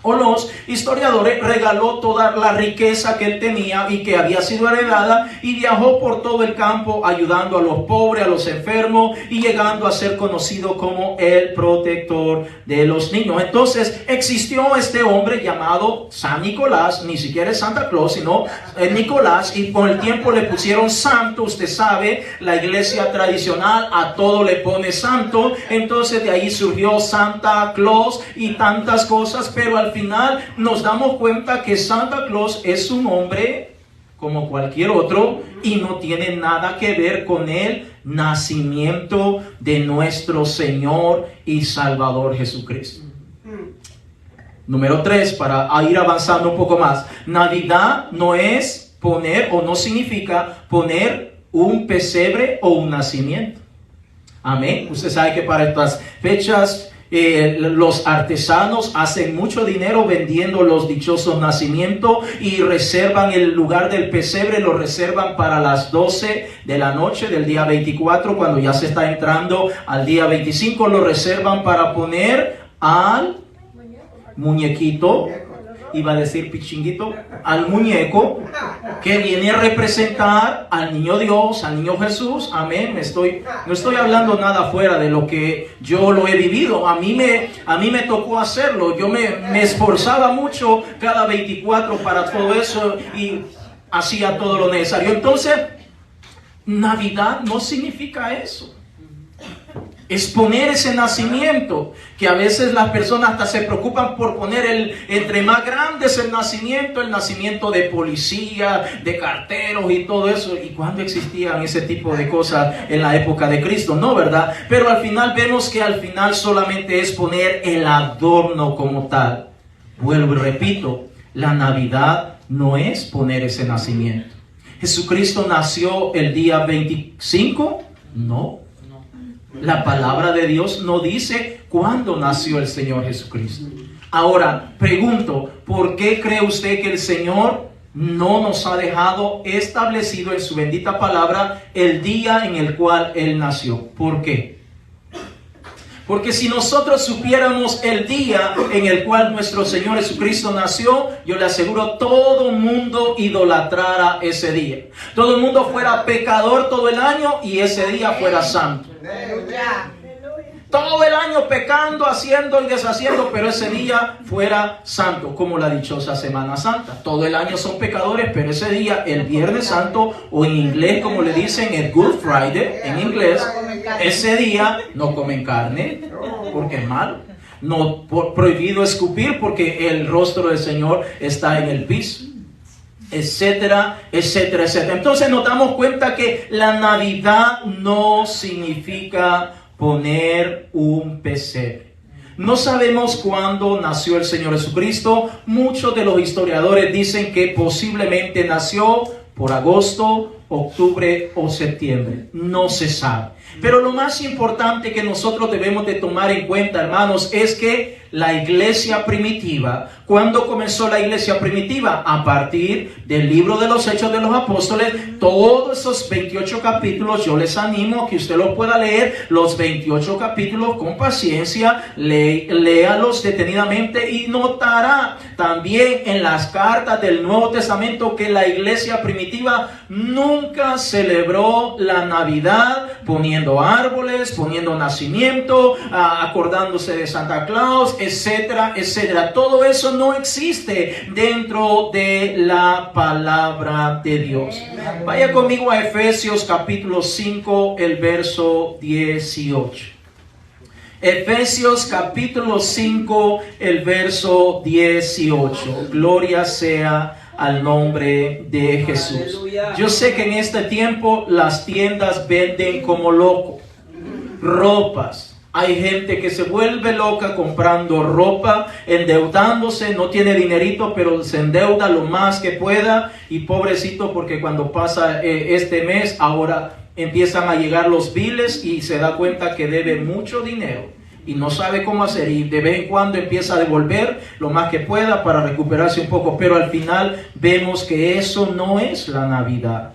o los historiadores regaló toda la riqueza que él tenía y que había sido heredada, y viajó por todo el campo ayudando a los pobres, a los enfermos, y llegando a ser conocido como el protector de los niños. Entonces existió este hombre llamado San Nicolás, ni siquiera es Santa Claus, sino Nicolás, y con el tiempo le pusieron santo. Usted sabe, la iglesia tradicional a todo le pone santo, entonces de ahí surgió Santa Claus y tantas cosas, pero al final nos damos cuenta que Santa Claus es un hombre como cualquier otro y no tiene nada que ver con el nacimiento de nuestro Señor y Salvador Jesucristo. Número 3, para ir avanzando un poco más. Navidad no es poner, o no significa poner un pesebre o un nacimiento. Amén. Usted sabe que para estas fechas los artesanos hacen mucho dinero vendiendo los dichosos nacimientos, y reservan el lugar del pesebre, lo reservan para las 12 de la noche del día 24, cuando ya se está entrando al día 25, lo reservan para poner al muñequito, iba a decir pichinguito, al muñeco que viene a representar al niño Dios, al niño Jesús. Amén. No estoy hablando nada fuera de lo que yo lo he vivido. A mí me tocó hacerlo. Yo me esforzaba mucho cada 24 para todo eso, y hacía todo lo necesario. Entonces, Navidad no significa eso. Es poner ese nacimiento, que a veces las personas hasta se preocupan por poner entre más grande es el nacimiento de policía, de carteros y todo eso. ¿Y cuándo existían ese tipo de cosas en la época de Cristo? No, ¿verdad? Pero al final vemos que al final solamente es poner el adorno como tal. Vuelvo y repito, la Navidad no es poner ese nacimiento. ¿Jesucristo nació el día 25? No. La palabra de Dios no dice cuándo nació el Señor Jesucristo. Ahora, pregunto, ¿por qué cree usted que el Señor no nos ha dejado establecido en su bendita palabra el día en el cual Él nació? ¿Por qué? Porque si nosotros supiéramos el día en el cual nuestro Señor Jesucristo nació, yo le aseguro, todo el mundo idolatrara ese día. Todo el mundo fuera pecador todo el año y ese día fuera santo. Todo el año pecando, haciendo y deshaciendo, pero ese día fuera santo, como la dichosa Semana Santa. Todo el año son pecadores, pero ese día, el Viernes Santo, o en inglés como le dicen, el Good Friday, en inglés, ese día no comen carne, porque es malo. No, prohibido escupir, porque el rostro del Señor está en el piso, etcétera, etcétera, etcétera. Entonces nos damos cuenta que la Navidad no significa poner un pesebre. No sabemos cuándo nació el Señor Jesucristo. Muchos de los historiadores dicen que posiblemente nació por agosto, octubre o septiembre. No se sabe. Pero lo más importante que nosotros debemos de tomar en cuenta, hermanos, es que la iglesia primitiva, ¿cuándo comenzó la iglesia primitiva? A partir del libro de los Hechos de los Apóstoles, todos esos 28 capítulos, yo les animo a que usted los pueda leer, los 28 capítulos con paciencia, léalos detenidamente y notará también en las cartas del Nuevo Testamento que la iglesia primitiva nunca celebró la Navidad poniendo árboles, poniendo nacimiento, acordándose de Santa Claus, etcétera, etcétera. Todo eso no existe dentro de la palabra de Dios. Vaya conmigo a Efesios capítulo 5, el verso 18. Efesios capítulo 5, el verso 18. Gloria sea al nombre de Jesús. Yo sé que en este tiempo las tiendas venden como loco ropas. Hay gente que se vuelve loca comprando ropa, endeudándose, no tiene dinerito, pero se endeuda lo más que pueda. Y pobrecito, porque cuando pasa este mes, ahora empiezan a llegar los biles y se da cuenta que debe mucho dinero y no sabe cómo hacer, y de vez en cuando empieza a devolver lo más que pueda para recuperarse un poco, pero al final vemos que eso no es la Navidad.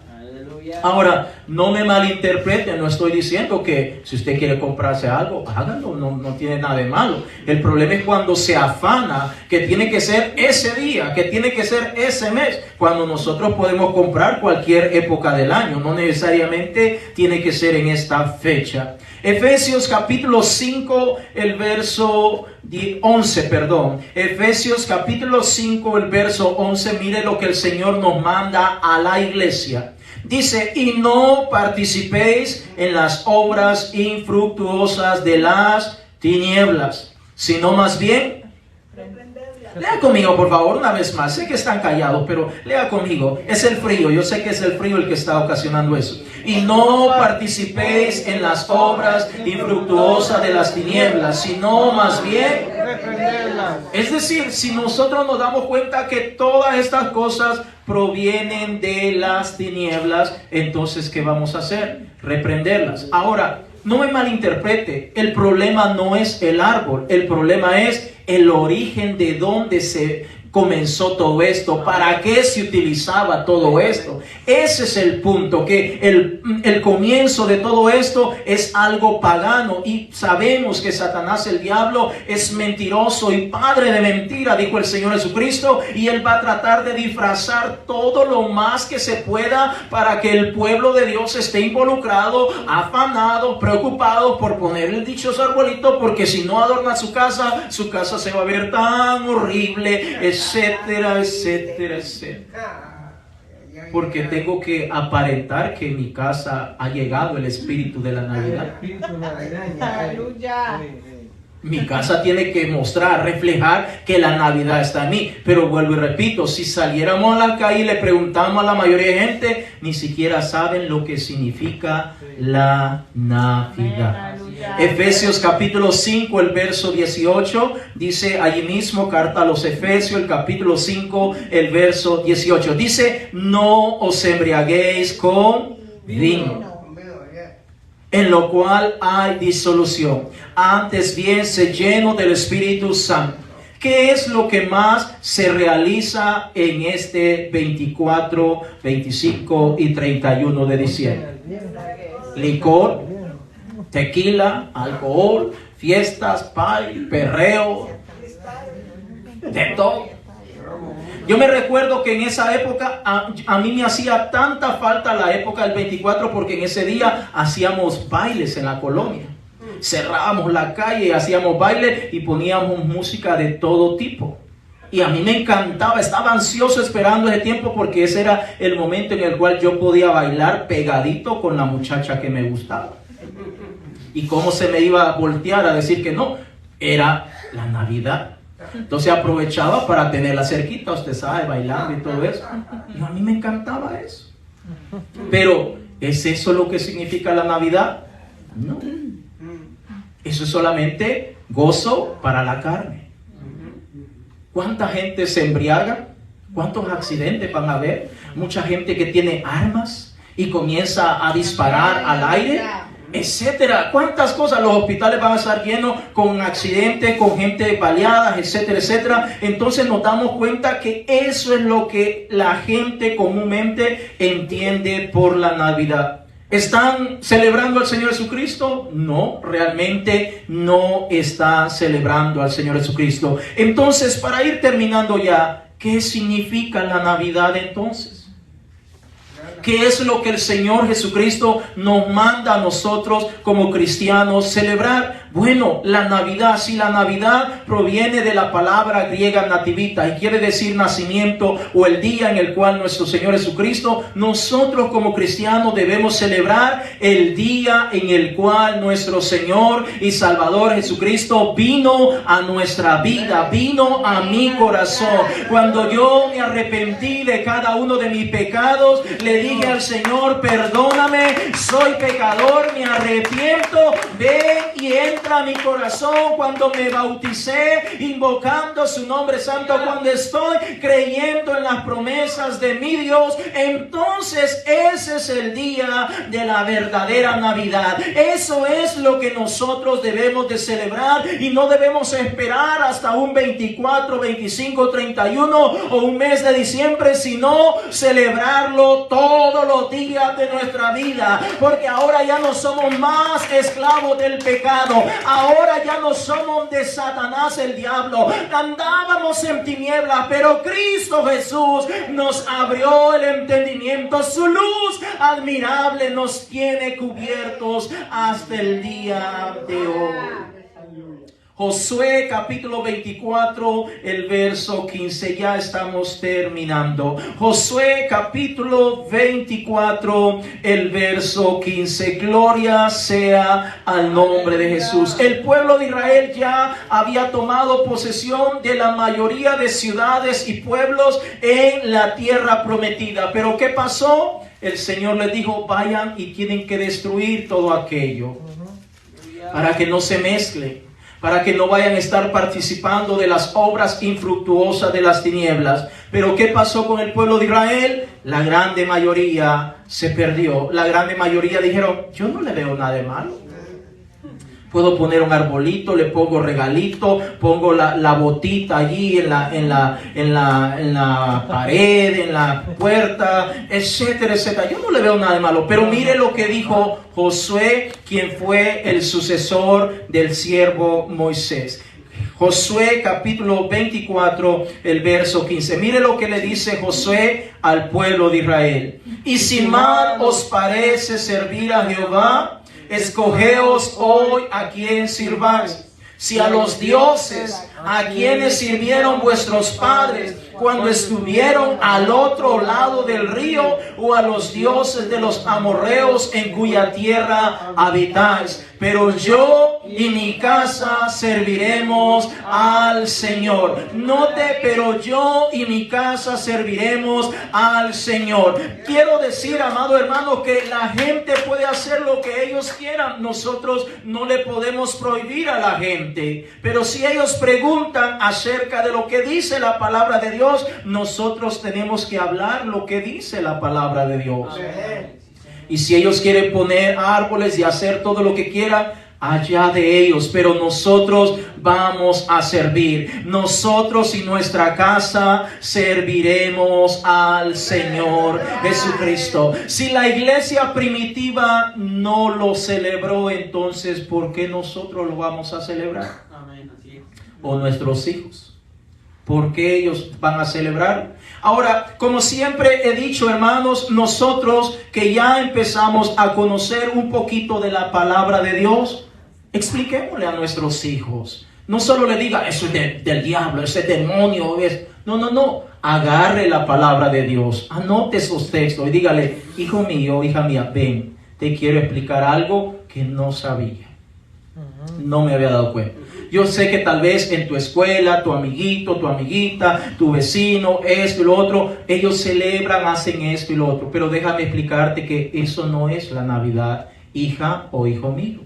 Ahora, no me malinterpreten, no estoy diciendo que si usted quiere comprarse algo, hágalo, no tiene nada de malo. El problema es cuando se afana que tiene que ser ese día, que tiene que ser ese mes, cuando nosotros podemos comprar cualquier época del año, no necesariamente tiene que ser en esta fecha. Efesios capítulo 5, el verso 11, perdón. Efesios capítulo 5, el verso 11, mire lo que el Señor nos manda a la iglesia. Dice, y no participéis en las obras infructuosas de las tinieblas, sino más bien, lea conmigo por favor una vez más, sé que están callados, pero lea conmigo, es el frío, yo sé que es el frío el que está ocasionando eso. Y no participéis en las obras infructuosas de las tinieblas, sino más bien, es decir, si nosotros nos damos cuenta que todas estas cosas provienen de las tinieblas, entonces ¿qué vamos a hacer? Reprenderlas. Ahora, no me malinterprete, el problema no es el árbol, el problema es el origen de dónde se comenzó todo esto, para qué se utilizaba todo esto. Ese es el punto, que el comienzo de todo esto es algo pagano, y sabemos que Satanás, el diablo, es mentiroso y padre de mentira, dijo el Señor Jesucristo, y él va a tratar de disfrazar todo lo más que se pueda para que el pueblo de Dios esté involucrado, afanado, preocupado por poner el dichoso arbolito, porque si no adorna su casa se va a ver tan horrible, etcétera, etcétera, etcétera. Porque tengo que aparentar que en mi casa ha llegado el espíritu de la Navidad. Aleluya. Mi casa tiene que mostrar, reflejar que la Navidad está en mí. Pero vuelvo y repito, si saliéramos a la calle y le preguntamos a la mayoría de gente, ni siquiera saben lo que significa la Navidad. Efesios capítulo 5, el verso 18, dice allí mismo, carta a los Efesios, el capítulo 5, el verso 18. Dice, no os embriaguéis con vino, en lo cual hay disolución. Antes bien, se lleno del Espíritu Santo. ¿Qué es lo que más se realiza en este 24, 25 y 31 de diciembre? Licor, tequila, alcohol, fiestas, perreo, de todo. Yo me recuerdo que en esa época a mí me hacía tanta falta la época del 24, porque en ese día hacíamos bailes en la colonia. Cerrábamos la calle, hacíamos baile y poníamos música de todo tipo. Y a mí me encantaba, estaba ansioso esperando ese tiempo, porque ese era el momento en el cual yo podía bailar pegadito con la muchacha que me gustaba. ¿Y cómo se me iba a voltear a decir que no? Era la Navidad. Entonces aprovechaba para tenerla cerquita, usted sabe, bailando y todo eso. Y a mí me encantaba eso. Pero, ¿es eso lo que significa la Navidad? No. Eso es solamente gozo para la carne. ¿Cuánta gente se embriaga? ¿Cuántos accidentes van a haber? Mucha gente que tiene armas y comienza a disparar al aire. etcétera. ¿Cuántas cosas? Los hospitales van a estar llenos con accidentes, con gente baleada, etcétera, etcétera. Entonces nos damos cuenta que eso es lo que la gente comúnmente entiende por la Navidad. ¿Están celebrando al Señor Jesucristo? No, realmente no está celebrando al Señor Jesucristo. Entonces, para ir terminando ya, ¿qué significa la Navidad entonces? ¿Qué es lo que el Señor Jesucristo nos manda a nosotros como cristianos celebrar? Bueno, la Navidad, si la Navidad proviene de la palabra griega nativita y quiere decir nacimiento o el día en el cual nuestro Señor Jesucristo, nosotros como cristianos debemos celebrar el día en el cual nuestro Señor y Salvador Jesucristo vino a nuestra vida, vino a mi corazón. Cuando yo me arrepentí de cada uno de mis pecados, le dije al Señor, perdóname, soy pecador, me arrepiento, ven y entra a mi corazón. Cuando me bauticé, invocando su nombre santo, cuando estoy creyendo en las promesas de mi Dios, entonces ese es el día de la verdadera Navidad. Eso es lo que nosotros debemos de celebrar y no debemos esperar hasta un 24, 25, 31 o un mes de diciembre, sino celebrarlo todos los días de nuestra vida, porque ahora ya no somos más esclavos del pecado, ahora ya no somos de Satanás el diablo. Andábamos en tinieblas, pero Cristo Jesús nos abrió el entendimiento, su luz admirable nos tiene cubiertos hasta el día de hoy. Josué capítulo 24, el verso 15, ya estamos terminando. Josué capítulo 24, el verso 15, gloria sea al nombre de Jesús. El pueblo de Israel ya había tomado posesión de la mayoría de ciudades y pueblos en la tierra prometida. Pero ¿qué pasó? El Señor les dijo, vayan y tienen que destruir todo aquello para que no se mezcle, para que no vayan a estar participando de las obras infructuosas de las tinieblas. Pero ¿qué pasó con el pueblo de Israel? La grande mayoría se perdió. La grande mayoría dijeron, yo no le veo nada de malo. Puedo poner un arbolito, le pongo regalito, pongo la botita allí en la pared, en la puerta, etcétera, etcétera. Yo no le veo nada de malo. Pero mire lo que dijo Josué, quien fue el sucesor del siervo Moisés. Josué capítulo 24, el verso 15. Mire lo que le dice Josué al pueblo de Israel. Y si mal os parece servir a Jehová, escogeos hoy a quien sirváis. Si a los dioses a quienes sirvieron vuestros padres cuando estuvieron al otro lado del río, o a los dioses de los amorreos en cuya tierra habitáis. Pero yo y mi casa serviremos al Señor. Note, pero yo y mi casa serviremos al Señor. Quiero decir, amado hermano, que la gente puede hacer lo que ellos quieran. Nosotros no le podemos prohibir a la gente. Pero si ellos preguntan acerca de lo que dice la palabra de Dios, nosotros tenemos que hablar lo que dice la palabra de Dios. Amén. Y si ellos quieren poner árboles y hacer todo lo que quieran, allá de ellos, pero nosotros vamos a servir. Nosotros y nuestra casa serviremos al Señor Jesucristo. Si la iglesia primitiva no lo celebró, entonces ¿por qué nosotros lo vamos a celebrar? O nuestros hijos, ¿por qué ellos van a celebrar? Ahora, como siempre he dicho, hermanos, nosotros que ya empezamos a conocer un poquito de la palabra de Dios, expliquémosle a nuestros hijos. No solo le diga, eso es del diablo, ese demonio es... No. Agarre la palabra de Dios, anote esos textos y dígale, hijo mío, hija mía, ven, te quiero explicar algo que no sabía. No me había dado cuenta. Yo sé que tal vez en tu escuela, tu amiguito, tu amiguita, tu vecino, esto y lo otro, ellos celebran, hacen esto y lo otro. Pero déjame explicarte que eso no es la Navidad, hija o hijo mío.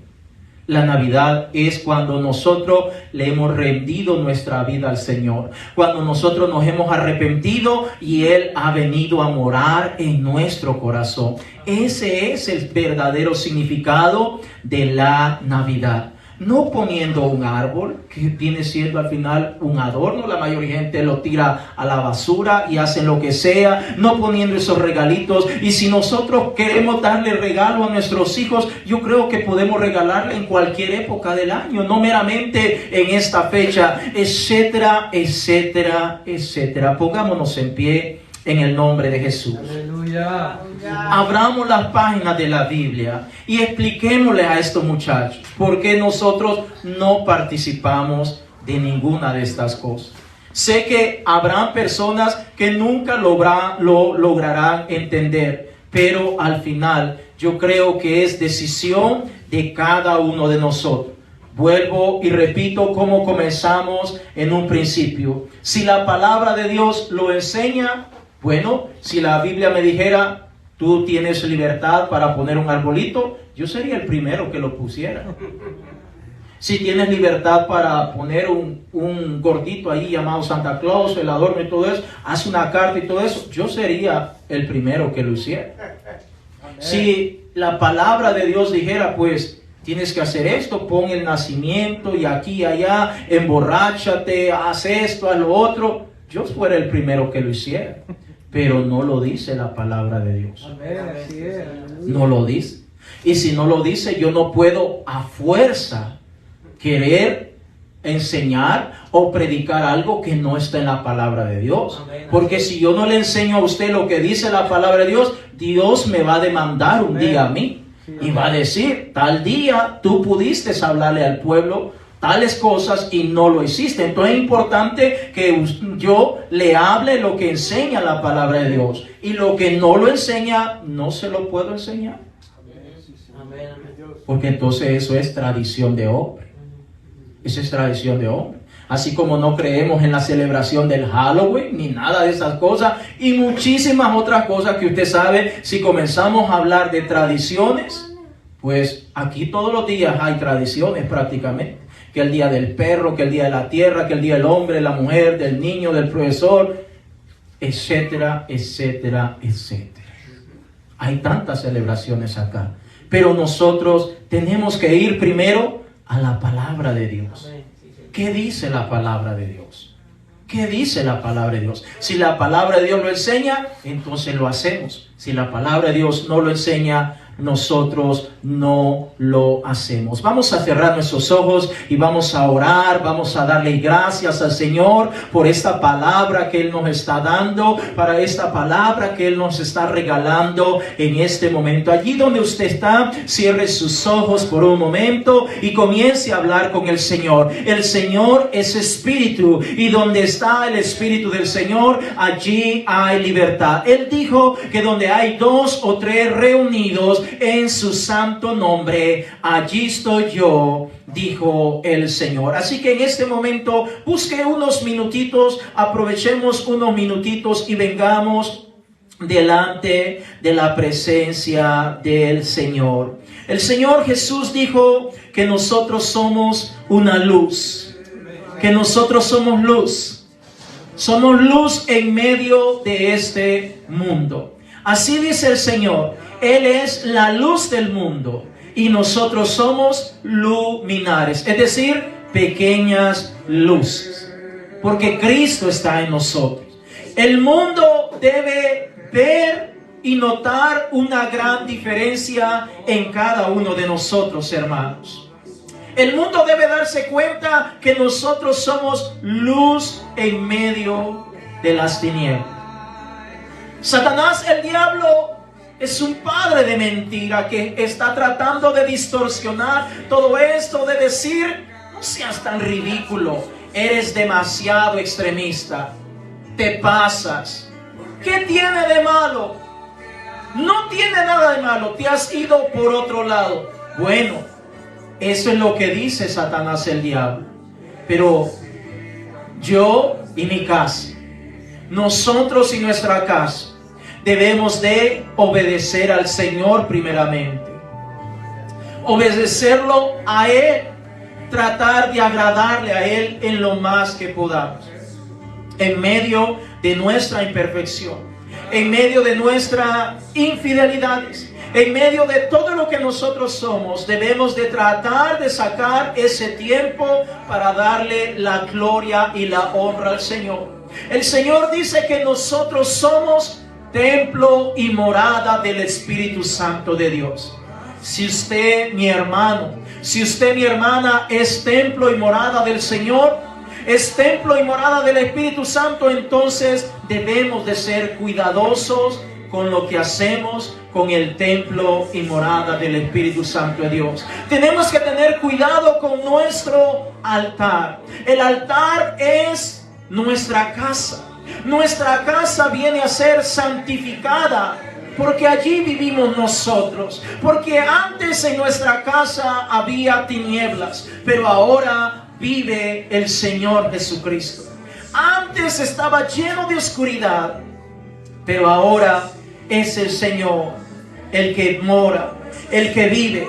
La Navidad es cuando nosotros le hemos rendido nuestra vida al Señor, cuando nosotros nos hemos arrepentido y Él ha venido a morar en nuestro corazón. Ese es el verdadero significado de la Navidad. No poniendo un árbol, que viene siendo al final un adorno. La mayoría de gente lo tira a la basura y hacen lo que sea. No poniendo esos regalitos. Y si nosotros queremos darle regalo a nuestros hijos, yo creo que podemos regalarle en cualquier época del año, no meramente en esta fecha, etcétera, etcétera, etcétera. Pongámonos en pie en el nombre de Jesús. Aleluya. Abramos las páginas de la Biblia y expliquémosle a estos muchachos por qué nosotros no participamos de ninguna de estas cosas. Sé que habrán personas que nunca lo lograrán entender, pero al final yo creo que es decisión de cada uno de nosotros. Vuelvo y repito cómo comenzamos en un principio. Si la palabra de Dios lo enseña, bueno, si la Biblia me dijera, tú tienes libertad para poner un arbolito, yo sería el primero que lo pusiera. Si tienes libertad para poner un gordito ahí llamado Santa Claus, el adorno y todo eso, haz una carta y todo eso, yo sería el primero que lo hiciera. Si la palabra de Dios dijera, pues, tienes que hacer esto, pon el nacimiento y aquí y allá, emborráchate, haz esto, haz lo otro, yo fuera el primero que lo hiciera. Pero no lo dice la palabra de Dios. No lo dice. Y si no lo dice, yo no puedo a fuerza querer enseñar o predicar algo que no está en la palabra de Dios. Porque si yo no le enseño a usted lo que dice la palabra de Dios, Dios me va a demandar un día a mí. Y va a decir, tal día tú pudiste hablarle al pueblo tales cosas y no lo hiciste. Entonces es importante que yo le hable lo que enseña la palabra de Dios. Y lo que no lo enseña, no se lo puedo enseñar. Porque entonces eso es tradición de hombre. Eso es tradición de hombre. Así como no creemos en la celebración del Halloween, ni nada de esas cosas, y muchísimas otras cosas que usted sabe, si comenzamos a hablar de tradiciones, pues aquí todos los días hay tradiciones prácticamente. Que el día del perro, que el día de la tierra, que el día del hombre, de la mujer, del niño, del profesor, etcétera, etcétera, etcétera. Hay tantas celebraciones acá. Pero nosotros tenemos que ir primero a la palabra de Dios. ¿Qué dice la palabra de Dios? ¿Qué dice la palabra de Dios? Si la palabra de Dios lo enseña, entonces lo hacemos. Si la palabra de Dios no lo enseña, nosotros no lo hacemos. Vamos a cerrar nuestros ojos y vamos a orar, vamos a darle gracias al Señor por esta palabra que Él nos está dando, para esta palabra que Él nos está regalando en este momento. Allí donde usted está, cierre sus ojos por un momento y comience a hablar con el Señor. El Señor es Espíritu y donde está el Espíritu del Señor, allí hay libertad. Él dijo que donde hay 2 o 3 reunidos en su santo nombre, allí estoy yo, dijo el Señor. Así que en este momento busque unos minutitos, aprovechemos unos minutitos y vengamos delante de la presencia del Señor. El Señor Jesús dijo que nosotros somos una luz, que nosotros somos luz. Somos luz en medio de este mundo. Así dice el Señor. Él es la luz del mundo y nosotros somos luminares, es decir, pequeñas luces, porque Cristo está en nosotros. El mundo debe ver y notar una gran diferencia en cada uno de nosotros, hermanos. El mundo debe darse cuenta que nosotros somos luz en medio de las tinieblas. Satanás, el diablo, es un padre de mentira que está tratando de distorsionar todo esto, de decir, no seas tan ridículo, eres demasiado extremista, te pasas. ¿Qué tiene de malo? No tiene nada de malo, te has ido por otro lado. Bueno, eso es lo que dice Satanás, el diablo. Pero yo y mi casa, nosotros y nuestra casa, debemos de obedecer al Señor primeramente. obedecerlo a Él, tratar de agradarle a Él en lo más que podamos. En medio de nuestra imperfección, en medio de nuestras infidelidades, en medio de todo lo que nosotros somos, debemos de tratar de sacar ese tiempo para darle la gloria y la honra al Señor. El Señor dice que nosotros somos templo y morada del Espíritu Santo de Dios. Si usted, mi hermano, si usted, mi hermana, es templo y morada del Señor, es templo y morada del Espíritu Santo, entonces debemos de ser cuidadosos con lo que hacemos con el templo y morada del Espíritu Santo de Dios. Tenemos que tener cuidado con nuestro altar. El altar es nuestra casa. Nuestra casa viene a ser santificada porque allí vivimos nosotros. Porque antes en nuestra casa había tinieblas, pero ahora vive el Señor Jesucristo. Antes estaba lleno de oscuridad, pero ahora es el Señor el que mora, el que vive.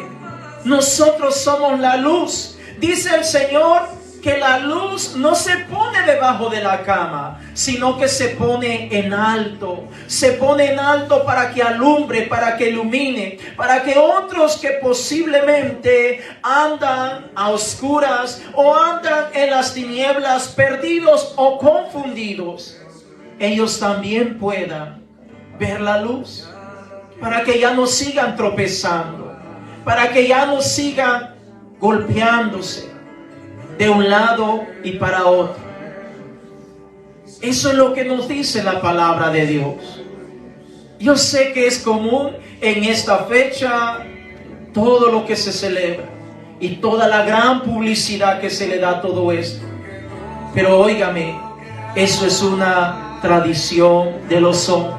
Nosotros somos la luz. Dice el Señor que la luz no se pone debajo de la cama, sino que se pone en alto. Se pone en alto para que alumbre, para que ilumine, para que otros que posiblemente andan a oscuras o andan en las tinieblas, perdidos o confundidos, ellos también puedan ver la luz, para que ya no sigan tropezando, para que ya no sigan golpeándose de un lado y para otro. Eso es lo que nos dice la palabra de Dios. Yo sé que es común en esta fecha todo lo que se celebra y toda la gran publicidad que se le da a todo esto, pero óigame, eso es una tradición de los hombres.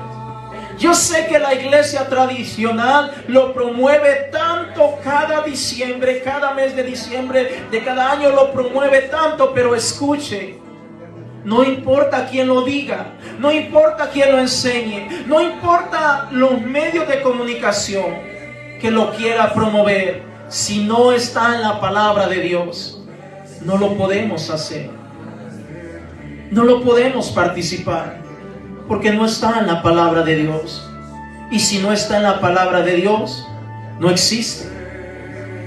Yo sé que la iglesia tradicional lo promueve tanto cada diciembre, cada mes de diciembre de cada año lo promueve tanto, pero escuche, no importa quién lo diga, no importa quién lo enseñe, no importa los medios de comunicación que lo quiera promover, si no está en la palabra de Dios, no lo podemos hacer, no lo podemos participar. Porque no está en la palabra de Dios. Y si no está en la palabra de Dios, no existe.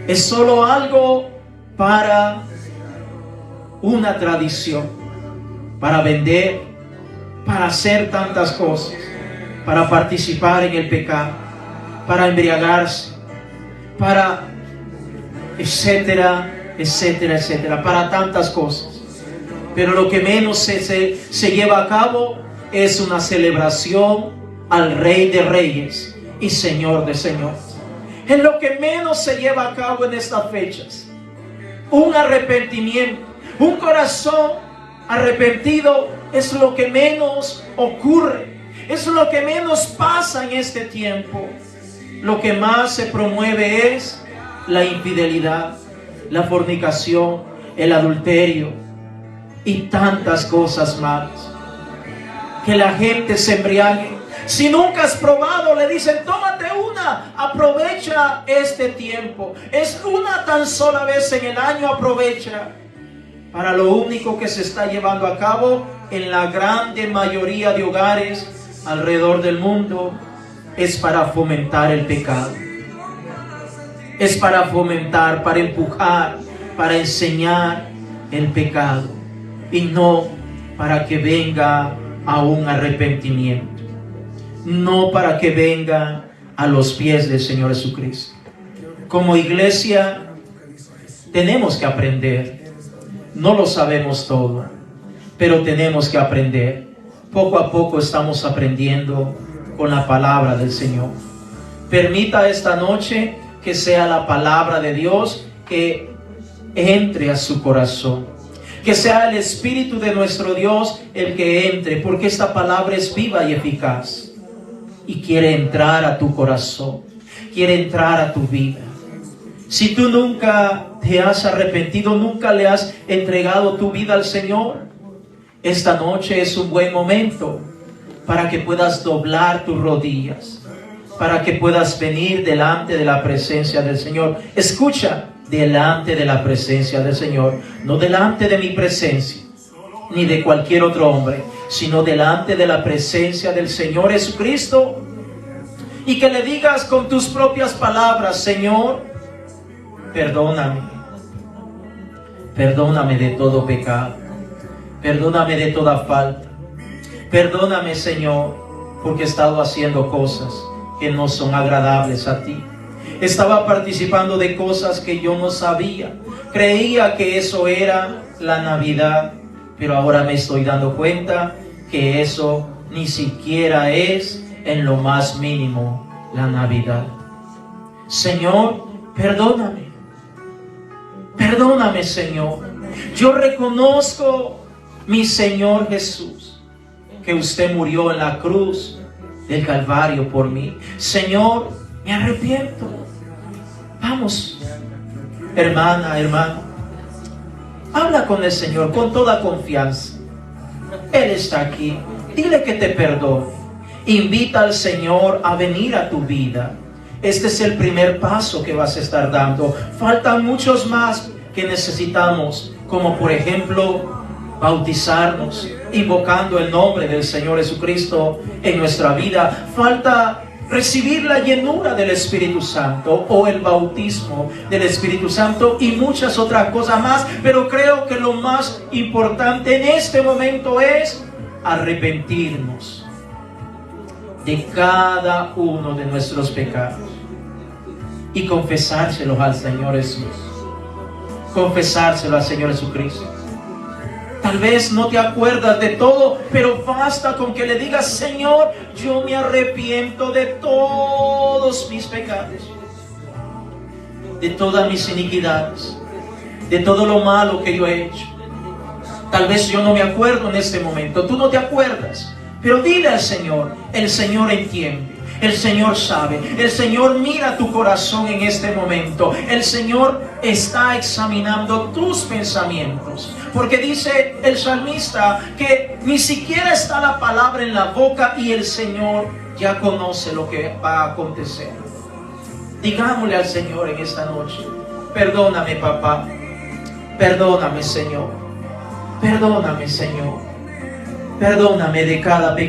Es solo algo para una tradición, para vender, para hacer tantas cosas, para participar en el pecado, para embriagarse, para etcétera, etcétera, etcétera, para tantas cosas. Pero lo que menos se lleva a cabo es una celebración al Rey de Reyes y Señor de Señores. Es lo que menos se lleva a cabo en estas fechas. Un arrepentimiento, un corazón arrepentido es lo que menos ocurre. Es lo que menos pasa en este tiempo. Lo que más se promueve es la infidelidad, la fornicación, el adulterio y tantas cosas malas. Que la gente se embriague. Si nunca has probado, le dicen, tómate una, aprovecha este tiempo. Es una tan sola vez en el año, aprovecha. Para lo único que se está llevando a cabo en la grande mayoría de hogares alrededor del mundo es para fomentar el pecado. Es para fomentar, para empujar, para enseñar el pecado. Y no para que venga a un arrepentimiento, no para que venga a los pies del Señor Jesucristo. Como iglesia tenemos que aprender. No lo sabemos todo, pero tenemos que aprender. Poco a poco estamos aprendiendo con la palabra del Señor. Permita esta noche que sea la palabra de Dios que entre a su corazón. Que sea el Espíritu de nuestro Dios el que entre, porque esta palabra es viva y eficaz. Y quiere entrar a tu corazón, quiere entrar a tu vida. Si tú nunca te has arrepentido, nunca le has entregado tu vida al Señor, esta noche es un buen momento para que puedas doblar tus rodillas, para que puedas venir delante de la presencia del Señor. Escucha, delante de la presencia del Señor, no delante de mi presencia, ni de cualquier otro hombre, sino delante de la presencia del Señor Jesucristo, y que le digas con tus propias palabras: Señor, perdóname, perdóname de todo pecado, perdóname de toda falta, perdóname, Señor, porque he estado haciendo cosas que no son agradables a ti. Estaba participando de cosas que yo no sabía. Creía que eso era la Navidad, pero ahora me estoy dando cuenta que eso ni siquiera es en lo más mínimo la Navidad. Señor, perdóname. Perdóname, Señor. Yo reconozco, mi Señor Jesús, que usted murió en la cruz del Calvario por mí. Señor, me arrepiento. Vamos, hermana, hermano, habla con el Señor con toda confianza. Él está aquí. Dile que te perdone. Invita al Señor a venir a tu vida. Este es el primer paso que vas a estar dando. Faltan muchos más que necesitamos, como por ejemplo bautizarnos, invocando el nombre del Señor Jesucristo en nuestra vida. Falta recibir la llenura del Espíritu Santo o el bautismo del Espíritu Santo y muchas otras cosas más. Pero creo que lo más importante en este momento es arrepentirnos de cada uno de nuestros pecados y confesárselos al Señor Jesús. Confesárselo al Señor Jesucristo. Tal vez no te acuerdas de todo, pero basta con que le digas: Señor, yo me arrepiento de todos mis pecados, de todas mis iniquidades, de todo lo malo que yo he hecho. Tal vez yo no me acuerdo en este momento, tú no te acuerdas, pero dile al Señor. El Señor entiende. El Señor sabe, el Señor mira tu corazón en este momento. El Señor está examinando tus pensamientos. Porque dice el salmista que ni siquiera está la palabra en la boca y el Señor ya conoce lo que va a acontecer. Digámosle al Señor en esta noche: perdóname, papá. Perdóname, Señor. Perdóname, Señor. Perdóname de cada pecado.